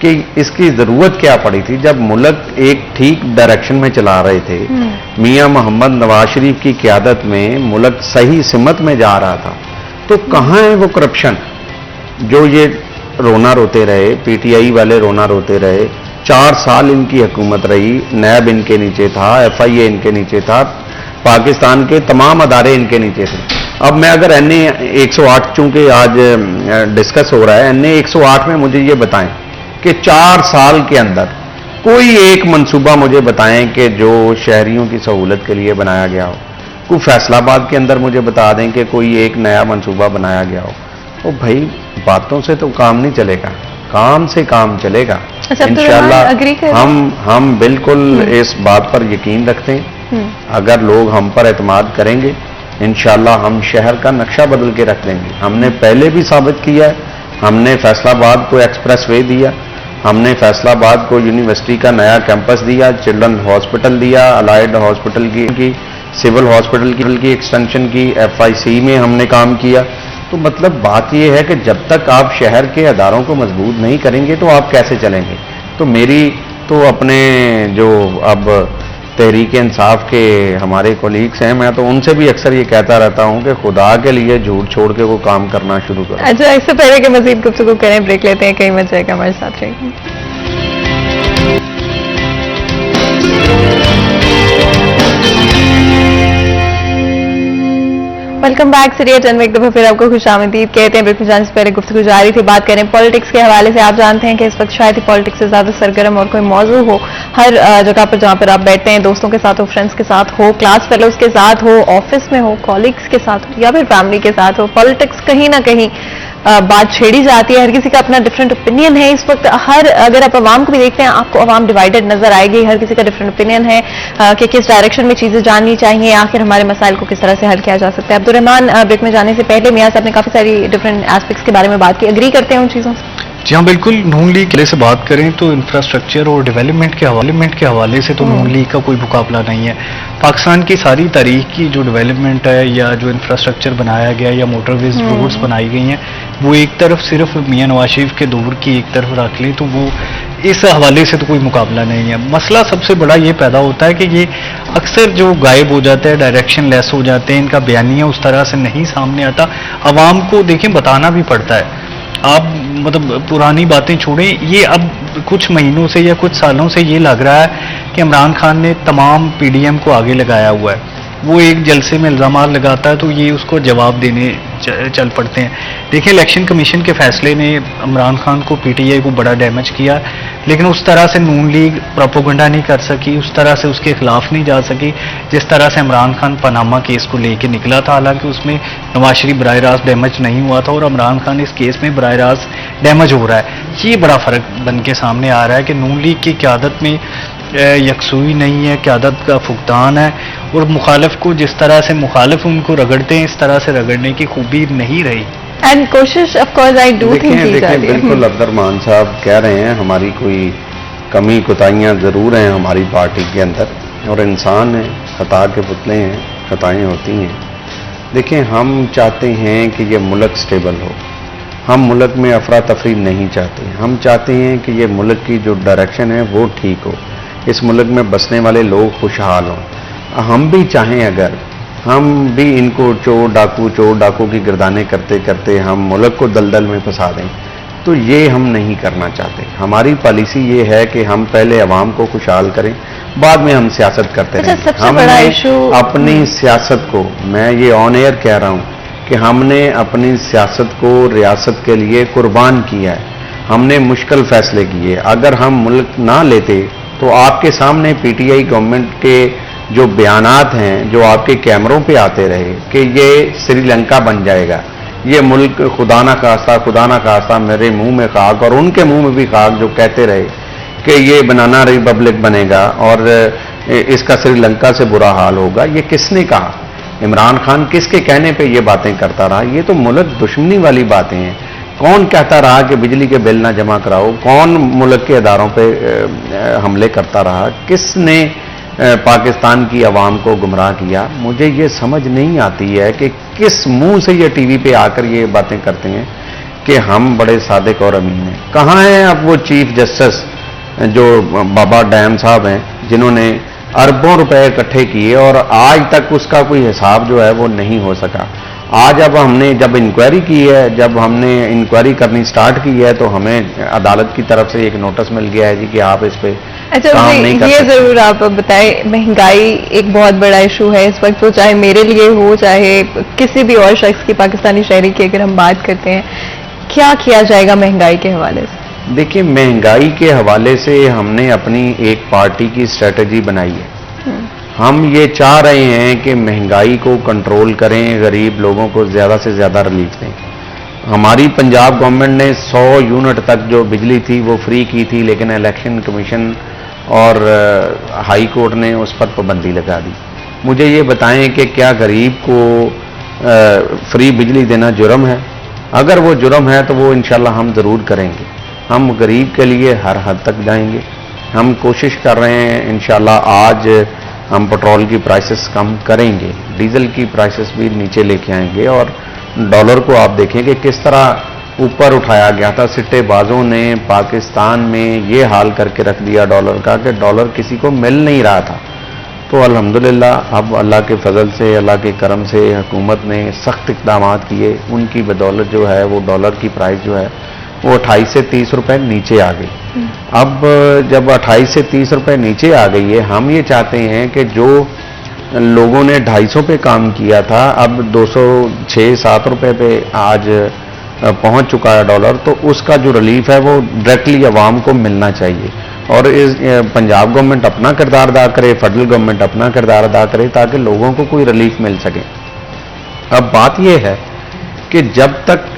[SPEAKER 3] کہ اس کی ضرورت کیا پڑی تھی جب ملک ایک ٹھیک ڈائریکشن میں چلا رہے تھے. میاں محمد نواز شریف کی قیادت میں ملک صحیح سمت میں جا رہا تھا, تو کہاں ہے وہ کرپشن جو یہ رونا روتے رہے, پی ٹی آئی والے رونا روتے رہے. 4 سال ان کی حکومت رہی, نیب ان کے نیچے تھا, ایف آئی اے ان کے نیچے تھا, پاکستان کے تمام ادارے ان کے نیچے تھے. اب میں اگر این اے 108 چونکہ آج ڈسکس ہو رہا ہے, این اے 108 میں مجھے یہ بتائیں کہ 4 سال کے اندر کوئی ایک منصوبہ مجھے بتائیں کہ جو شہریوں کی سہولت کے لیے بنایا گیا ہو. کوئی فیصل آباد کے اندر مجھے بتا دیں کہ کوئی ایک نیا منصوبہ بنایا گیا ہو. تو بھائی باتوں سے تو کام نہیں چلے گا, کام سے کام چلے گا. انشاءاللہ ہم بالکل اس بات پر یقین رکھتے ہیں. اگر لوگ ہم پر اعتماد کریں گے انشاءاللہ ہم شہر کا نقشہ بدل کے رکھ دیں گے. ہم نے پہلے بھی ثابت کیا ہے, ہم نے فیصل آباد کو ایکسپریس وے دیا, ہم نے فیصل آباد کو یونیورسٹی کا نیا کیمپس دیا, چلڈرن ہاسپٹل دیا, الائڈ ہاسپٹل کی سول ہاسپٹل کی ایکسٹینشن کی, ایف آئی سی میں ہم نے کام کیا. تو مطلب بات یہ ہے کہ جب تک آپ شہر کے اداروں کو مضبوط نہیں کریں گے تو آپ کیسے چلیں گے. تو میری تو اپنے جو اب تحریک انصاف کے ہمارے کولیگس ہیں, میں تو ان سے بھی اکثر یہ کہتا رہتا ہوں کہ خدا کے لیے جھوٹ چھوڑ کے وہ کام کرنا شروع کرو.
[SPEAKER 2] اچھا, اس سے پہلے کہ مزید گفتگو کریں بریک لیتے ہیں, کئی مزے کا ہمارے ساتھ رہے گی. ویلکم بیک سریٹ اینڈ ایک دفعہ پھر آپ کو خوش آمدید کہتے ہیں. بریک میں جانے سے پہلے گفتگو جاری تھی, بات کریں پالیٹکس کے حوالے سے. آپ جانتے ہیں کہ اس وقت شاید ہی پالیٹکس سے زیادہ سرگرم اور کوئی موضوع ہو. ہر جگہ پر جہاں پر آپ بیٹھتے ہیں, دوستوں کے ساتھ ہو, فرینڈس کے ساتھ ہو, کلاس فیلوز کے ساتھ ہو, آفس میں ہو, کالیگس کے ساتھ ہو یا پھر فیملی کے ساتھ ہو, پالیٹکس کہیں نہ کہیں بات چھیڑی جاتی ہے. ہر کسی کا اپنا ڈفرینٹ اوپینین ہے اس وقت. اگر آپ عوام کو بھی دیکھتے ہیں آپ کو عوام ڈیوائیڈڈ نظر آئے گی. ہر کسی کا ڈفرینٹ اوپینین ہے کہ کس ڈائریکشن میں چیزیں جاننی چاہیے, آخر ہمارے مسائل کو کس طرح سے حل کیا جا سکتا ہے. عبدالرحمان, بریک میں جانے سے پہلے میاں صاحب نے کافی ساری ڈفرینٹ ایسپیکٹس کے بارے میں بات کی, اگری کرتے ہیں ان چیزوں سے؟
[SPEAKER 4] جی ہاں بالکل. نون لیگ سے بات کریں تو انفراسٹرکچر اور ڈیولپمنٹ کے حوالے سے تو نون لیگ کا کوئی مقابلہ نہیں ہے. پاکستان کی ساری تاریخ کی جو ڈیولپمنٹ ہے یا جو انفراسٹرکچر بنایا گیا یا موٹر ویز روڈز بنائی گئی ہیں, وہ ایک طرف صرف میاں نواز شریف کے دور کی ایک طرف رکھ لیں تو وہ اس حوالے سے تو کوئی مقابلہ نہیں ہے. مسئلہ سب سے بڑا یہ پیدا ہوتا ہے کہ یہ اکثر جو غائب ہو جاتا ہے, ڈائریکشن لیس ہو جاتے ہیں, ان کا بیانیہ اس طرح سے نہیں سامنے آتا. عوام کو دیکھیں بتانا بھی پڑتا ہے. آپ مطلب پرانی باتیں چھوڑیں, یہ اب کچھ مہینوں سے یا کچھ سالوں سے یہ لگ رہا ہے کہ عمران خان نے تمام پی ڈی ایم کو آگے لگایا ہوا ہے. وہ ایک جلسے میں الزامات لگاتا ہے تو یہ اس کو جواب دینے چل پڑتے ہیں. دیکھیں الیکشن کمیشن کے فیصلے نے عمران خان کو, پی ٹی آئی کو بڑا ڈیمیج کیا, لیکن اس طرح سے نون لیگ پروپیگنڈا نہیں کر سکی, اس طرح سے اس کے خلاف نہیں جا سکی جس طرح سے عمران خان پاناما کیس کو لے کے نکلا تھا. حالانکہ اس میں نواز شریف براہ راست ڈیمیج نہیں ہوا تھا اور عمران خان اس کیس میں براہ راست ڈیمیج ہو رہا ہے. یہ بڑا فرق بن کے سامنے آ رہا ہے کہ نون لیگ کی قیادت میں یکسوئی نہیں ہے, قیادت کا فقدان ہے, اور مخالف کو جس طرح سے مخالف ان کو رگڑتے ہیں اس طرح سے رگڑنے کی خوبی نہیں رہی.
[SPEAKER 2] اینڈ کوشش of course I do think کی جا رہی ہے.
[SPEAKER 3] بالکل عبدالرحمان صاحب کہہ رہے ہیں ہماری کوئی کمی کوتاہیاں ضرور ہیں ہماری پارٹی کے اندر, اور انسان ہیں, خطا کے پتلے ہیں, خطائیں ہوتی ہیں. دیکھیں ہم چاہتے ہیں کہ یہ ملک سٹیبل ہو, ہم ملک میں افراتفری نہیں چاہتے. ہم چاہتے ہیں کہ یہ ملک کی جو ڈائریکشن ہے وہ ٹھیک ہو, اس ملک میں بسنے والے لوگ خوشحال ہوں. ہم بھی چاہیں اگر ہم بھی ان کو چور ڈاکو کی گردانے کرتے کرتے ہم ملک کو دلدل میں پھنسا دیں, تو یہ ہم نہیں کرنا چاہتے. ہماری پالیسی یہ ہے کہ ہم پہلے عوام کو خوشحال کریں, بعد میں ہم سیاست کرتے رہیں. ہم نے اپنی سیاست کو, میں یہ آن ایئر کہہ رہا ہوں کہ ہم نے اپنی سیاست کو ریاست کے لیے قربان کیا ہے. ہم نے مشکل فیصلے کیے. اگر ہم ملک نہ لیتے تو آپ کے سامنے پی ٹی آئی گورنمنٹ کے جو بیانات ہیں جو آپ کے کیمروں پہ آتے رہے کہ یہ سری لنکا بن جائے گا, یہ ملک خدا نہ خواستہ میرے منہ میں خاک اور ان کے منہ میں بھی خاک, جو کہتے رہے کہ یہ بنانا ریپبلک بنے گا اور اس کا سری لنکا سے برا حال ہوگا. یہ کس نے کہا؟ عمران خان کس کے کہنے پہ یہ باتیں کرتا رہا؟ یہ تو ملک دشمنی والی باتیں ہیں. کون کہتا رہا کہ بجلی کے بل نہ جمع کراؤ؟ کون ملک کے اداروں پہ حملے کرتا رہا؟ کس نے پاکستان کی عوام کو گمراہ کیا؟ مجھے یہ سمجھ نہیں آتی ہے کہ کس منہ سے یہ ٹی وی پہ آ کر یہ باتیں کرتے ہیں کہ ہم بڑے صادق اور امین ہیں. کہاں ہیں اب وہ چیف جسٹس جو بابا ڈیم صاحب ہیں جنہوں نے اربوں روپے اکٹھے کیے اور آج تک اس کا کوئی حساب جو ہے وہ نہیں ہو سکا. آج اب ہم نے جب انکوائری کی ہے, جب ہم نے انکوائری کرنی سٹارٹ کی ہے تو ہمیں عدالت کی طرف سے ایک نوٹس مل گیا ہے جی کہ آپ اس پہ کام نہیں کر
[SPEAKER 2] یہ
[SPEAKER 3] سکتے.
[SPEAKER 2] ضرور آپ بتائیں, مہنگائی ایک بہت بڑا ایشو ہے اس وقت, تو چاہے میرے لیے ہو چاہے کسی بھی اور شخص کی, پاکستانی شہری کی اگر ہم بات کرتے ہیں, کیا کیا جائے گا مہنگائی کے حوالے سے؟
[SPEAKER 3] دیکھیے, مہنگائی کے حوالے سے ہم نے اپنی ایک پارٹی کی اسٹریٹجی بنائی ہے. ہم یہ چاہ رہے ہیں کہ مہنگائی کو کنٹرول کریں, غریب لوگوں کو زیادہ سے زیادہ ریلیف دیں. ہماری پنجاب گورنمنٹ نے 100 یونٹ تک جو بجلی تھی وہ فری کی تھی, لیکن الیکشن کمیشن اور ہائی کورٹ نے اس پر پابندی لگا دی. مجھے یہ بتائیں کہ کیا غریب کو فری بجلی دینا جرم ہے؟ اگر وہ جرم ہے تو وہ انشاءاللہ ہم ضرور کریں گے. ہم غریب کے لیے ہر حد تک جائیں گے. ہم کوشش کر رہے ہیں انشاءاللہ. آج ہم پٹرول کی پرائسز کم کریں گے, ڈیزل کی پرائسز بھی نیچے لے کے آئیں گے, اور ڈالر کو آپ دیکھیں کہ کس طرح اوپر اٹھایا گیا تھا. سٹے بازوں نے پاکستان میں یہ حال کر کے رکھ دیا ڈالر کا کہ ڈالر کسی کو مل نہیں رہا تھا. تو الحمدللہ اب اللہ کے فضل سے, اللہ کے کرم سے حکومت نے سخت اقدامات کیے, ان کی بدولت جو ہے وہ ڈالر کی پرائس جو ہے وہ 28 سے 30 روپے نیچے آ گئی. اب جب 28 سے 30 روپے نیچے آ گئی ہے, ہم یہ چاہتے ہیں کہ جو لوگوں نے 250 پہ کام کیا تھا اب 206-7 روپے پہ آج پہنچ چکا ہے ڈالر, تو اس کا جو ریلیف ہے وہ ڈائریکٹلی عوام کو ملنا چاہیے. اور پنجاب گورنمنٹ اپنا کردار ادا کرے, فیڈرل گورنمنٹ اپنا کردار ادا کرے تاکہ لوگوں کو کوئی ریلیف مل سکے. اب بات یہ ہے کہ جب تک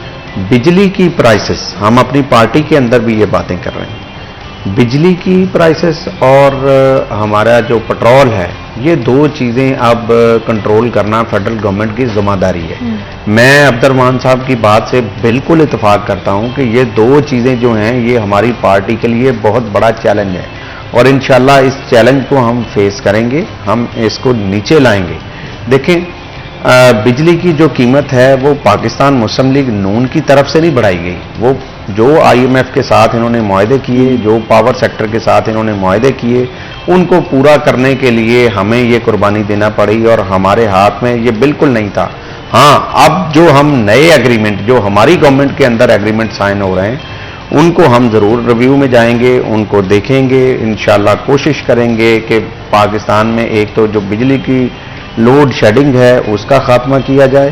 [SPEAKER 3] بجلی کی پرائسز, ہم اپنی پارٹی کے اندر بھی یہ باتیں کر رہے ہیں, بجلی کی پرائسز اور ہمارا جو پٹرول ہے, یہ دو چیزیں اب کنٹرول کرنا فیڈرل گورنمنٹ کی ذمہ داری ہے. میں عبد الرحمان صاحب کی بات سے بالکل اتفاق کرتا ہوں کہ یہ دو چیزیں جو ہیں یہ ہماری پارٹی کے لیے بہت بڑا چیلنج ہے, اور انشاءاللہ اس چیلنج کو ہم فیس کریں گے, ہم اس کو نیچے لائیں گے. دیکھیں, بجلی کی جو قیمت ہے وہ پاکستان مسلم لیگ نون کی طرف سے نہیں بڑھائی گئی. وہ جو IMF کے ساتھ انہوں نے معاہدے کیے, جو پاور سیکٹر کے ساتھ انہوں نے معاہدے کیے, ان کو پورا کرنے کے لیے ہمیں یہ قربانی دینا پڑی, اور ہمارے ہاتھ میں یہ بالکل نہیں تھا. ہاں, اب جو ہم نئے ایگریمنٹ, جو ہماری گورنمنٹ کے اندر ایگریمنٹ سائن ہو رہے ہیں, ان کو ہم ضرور ریویو میں جائیں گے, ان کو دیکھیں گے. انشاءاللہ کوشش کریں گے کہ پاکستان میں ایک تو جو بجلی کی لوڈ شیڈنگ ہے اس کا خاتمہ کیا جائے,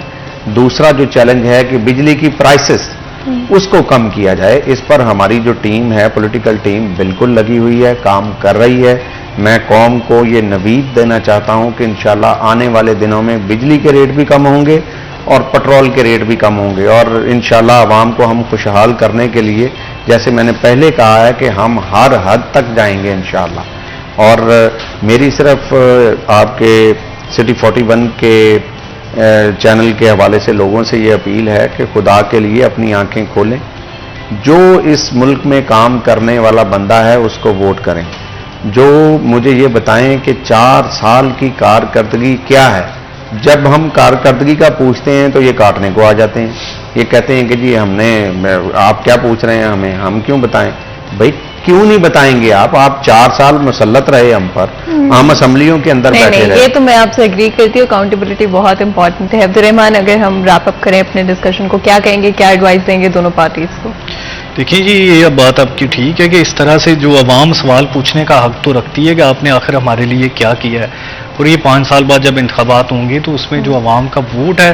[SPEAKER 3] دوسرا جو چیلنج ہے کہ بجلی کی پرائسز اس کو کم کیا جائے. اس پر ہماری جو ٹیم ہے, پولیٹیکل ٹیم, بالکل لگی ہوئی ہے, کام کر رہی ہے. میں قوم کو یہ نوید دینا چاہتا ہوں کہ انشاءاللہ آنے والے دنوں میں بجلی کے ریٹ بھی کم ہوں گے اور پٹرول کے ریٹ بھی کم ہوں گے, اور انشاءاللہ عوام کو ہم خوشحال کرنے کے لیے, جیسے میں نے پہلے کہا ہے کہ ہم ہر حد تک جائیں گے انشاءاللہ. اور میری صرف آپ کے سٹی 41 کے چینل کے حوالے سے لوگوں سے یہ اپیل ہے کہ خدا کے لیے اپنی آنکھیں کھولیں. جو اس ملک میں کام کرنے والا بندہ ہے اس کو ووٹ کریں. جو مجھے یہ بتائیں کہ 4 سال کی کارکردگی کیا ہے. جب ہم کارکردگی کا پوچھتے ہیں تو یہ کاٹنے کو آ جاتے ہیں. یہ کہتے ہیں کہ جی ہم نے, آپ کیا پوچھ رہے ہیں ہمیں, ہم کیوں بتائیں. بھائی کیوں نہیں بتائیں گے آپ 4 سال مسلط رہے ہم پر, ہم اسمبلیوں کے اندر بیٹھے رہے.
[SPEAKER 2] یہ تو میں آپ سے ایگری کرتی ہوں, اکاؤنٹیبلٹی بہت امپورٹنٹ ہے. عبد الرحمان, اگر ہم ریپ اپ کریں اپنے ڈسکشن کو, کیا کہیں گے, کیا ایڈوائز دیں گے دونوں پارٹیز کو؟
[SPEAKER 4] دیکھیں جی, یہ بات آپ کی ٹھیک ہے کہ اس طرح سے جو عوام سوال پوچھنے کا حق تو رکھتی ہے کہ آپ نے آخر ہمارے لیے کیا کیا ہے, اور یہ 5 سال بعد جب انتخابات ہوں گے تو اس میں جو عوام کا ووٹ ہے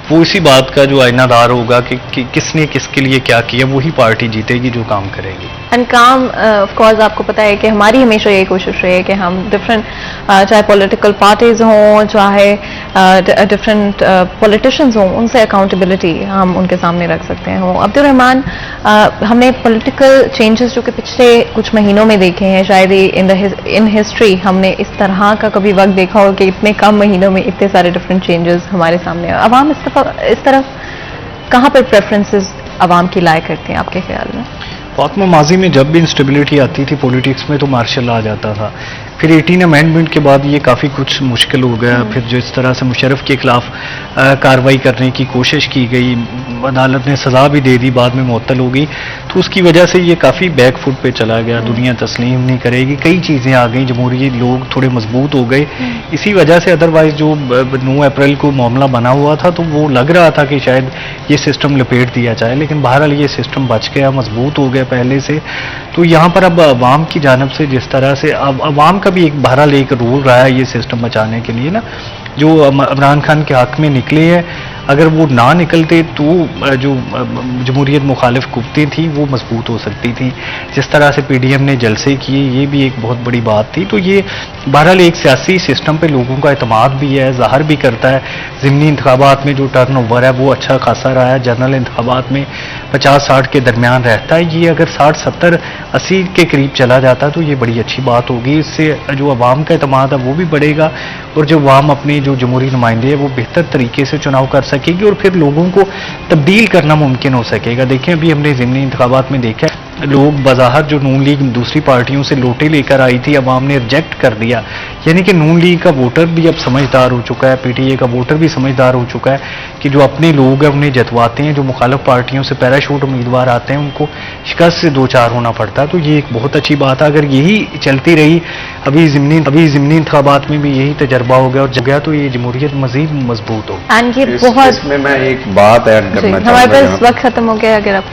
[SPEAKER 4] وہ اسی بات کا جو آئینہ دار ہوگا کہ کس نے کس کے لیے کیا کیا, وہی پارٹی جیتے گی جو کام کرے گی.
[SPEAKER 2] اینڈ کام آف کورس آپ کو پتا ہے کہ ہماری ہمیشہ یہ کوشش رہی ہے کہ ہم ڈفرینٹ, چاہے پولیٹیکل پارٹیز ہوں, چاہے ڈفرینٹ پولیٹیشینز ہوں, ان سے اکاؤنٹیبلٹی ہم ان کے سامنے رکھ سکتے ہیں. عبد الرحمان, ہم نے پولیٹیکل چینجز جو کہ پچھلے کچھ مہینوں میں دیکھے ہیں, شاید ان ہسٹری ہم نے اس طرح کا کبھی وقت دیکھا ہو کہ اتنے کم مہینوں میں اتنے سارے ڈفرینٹ چینجز ہمارے سامنے. عوام اس طرف کہاں پر پریفرنسز عوام کی لائے کرتے ہیں آپ کے خیال میں؟
[SPEAKER 4] فاطمہ, ماضی میں جب بھی انسٹیبلٹی آتی تھی پولیٹکس میں تو مارشل آ جاتا تھا. پھر 18 امینڈمنٹ کے بعد یہ کافی کچھ مشکل ہو گیا. پھر جو اس طرح سے مشرف کے خلاف کارروائی کرنے کی کوشش کی گئی, عدالت نے سزا بھی دے دی, بعد میں معطل ہو گئی, تو اس کی وجہ سے یہ کافی بیک فٹ پہ چلا گیا. دنیا تسلیم نہیں کرے گی, کئی چیزیں آ گئیں, جمہوریت لوگ تھوڑے مضبوط ہو گئے اسی وجہ سے. ادروائز جو 9 اپریل کو معاملہ بنا ہوا تھا تو وہ لگ رہا تھا کہ شاید یہ سسٹم لپیٹ دیا جائے, لیکن بہرحال یہ سسٹم بچ گیا, مضبوط ہو گیا پہلے سے. تو یہاں پر اب عوام کی جانب سے جس طرح سے اب عوام کا بھی ایک بہرحال ایک رول رہا ہے یہ سسٹم بچانے کے لیے نا, جو عمران خان کے حق میں نکلے ہیں, اگر وہ نہ نکلتے تو جو جمہوریت مخالف قوتیں تھیں وہ مضبوط ہو سکتی تھیں. جس طرح سے پی ڈی ایم نے جلسے کیے یہ بھی ایک بہت بڑی بات تھی. تو یہ بہرحال ایک سیاسی سسٹم پہ لوگوں کا اعتماد بھی ہے, ظاہر بھی کرتا ہے. ضمنی انتخابات میں جو ٹرن اوور ہے وہ اچھا خاصا رہا ہے, جنرل انتخابات میں 50-60 کے درمیان رہتا ہے. یہ اگر 60-70-80 کے قریب چلا جاتا تو یہ بڑی اچھی بات ہوگی. اس سے جو عوام کا اعتماد ہے وہ بھی بڑھے گا, اور جو عوام اپنے جو جمہوری نمائندے ہیں وہ بہتر طریقے سے چناؤ کر سکے گی, اور پھر لوگوں کو تبدیل کرنا ممکن ہو سکے گا. دیکھیں ابھی ہم نے ضمنی انتخابات میں دیکھا لوگ بظاہر جو نون لیگ دوسری پارٹیوں سے لوٹے لے کر آئی تھی عوام نے ریجیکٹ کر دیا. یعنی کہ نون لیگ کا ووٹر بھی اب سمجھدار ہو چکا ہے, پی ٹی اے کا ووٹر بھی سمجھدار ہو چکا ہے کہ جو اپنے لوگ ہیں انہیں جتواتے ہیں, جو مخالف پارٹیوں سے پیراشوٹ امیدوار آتے ہیں ان کو شکست سے دوچار ہونا پڑتا ہے. تو یہ ایک بہت اچھی بات ہے. اگر یہی چلتی رہی ابھی ضمنی انتخابات میں بھی یہی تجربہ ہو گیا اور جگہ تو یہ جمہوریت مزید مضبوط ہو.
[SPEAKER 3] اس میں ایک بات ایڈ کرنا چاہوں گا.
[SPEAKER 2] ہمارے پاس وقت ختم ہو گیا, اگر آپ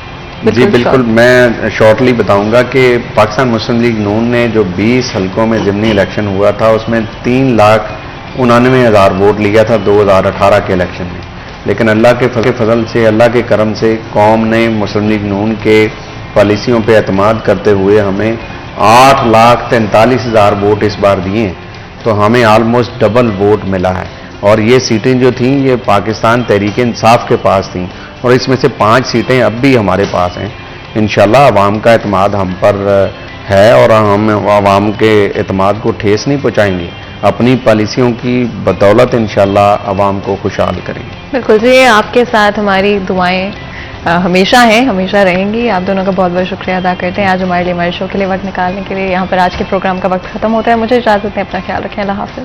[SPEAKER 3] جی بالکل میں شارٹلی بتاؤں گا کہ پاکستان مسلم لیگ نون نے جو 20 حلقوں میں ضمنی الیکشن ہوا تھا اس میں 3,99,000 ووٹ لیا تھا 2018 کے الیکشن میں. لیکن اللہ کے فضل سے, اللہ کے کرم سے قوم نے مسلم لیگ نون کے پالیسیوں پہ اعتماد کرتے ہوئے ہمیں 8,43,000 ووٹ اس بار دیے ہیں. تو ہمیں آلموسٹ ڈبل ووٹ ملا ہے, اور یہ سیٹیں جو تھیں یہ پاکستان تحریک انصاف کے پاس تھیں, اور اس میں سے 5 سیٹیں اب بھی ہمارے پاس ہیں. انشاءاللہ عوام کا اعتماد ہم پر ہے, اور ہم عوام کے اعتماد کو ٹھیس نہیں پہنچائیں گے. اپنی پالیسیوں کی بدولت انشاءاللہ عوام کو خوشحال کریں گے.
[SPEAKER 2] بالکل جی, آپ کے ساتھ ہماری دعائیں ہمیشہ ہیں, ہمیشہ رہیں گی. آپ دونوں کا بہت بہت شکریہ ادا کرتے ہیں آج ہمارے لیے, ہمارے شو کے لیے وقت نکالنے کے لیے. یہاں پر آج کے پروگرام کا وقت ختم ہوتا ہے. مجھے اجازت دیں, اپنا خیال رکھیں. اللہ حافظ.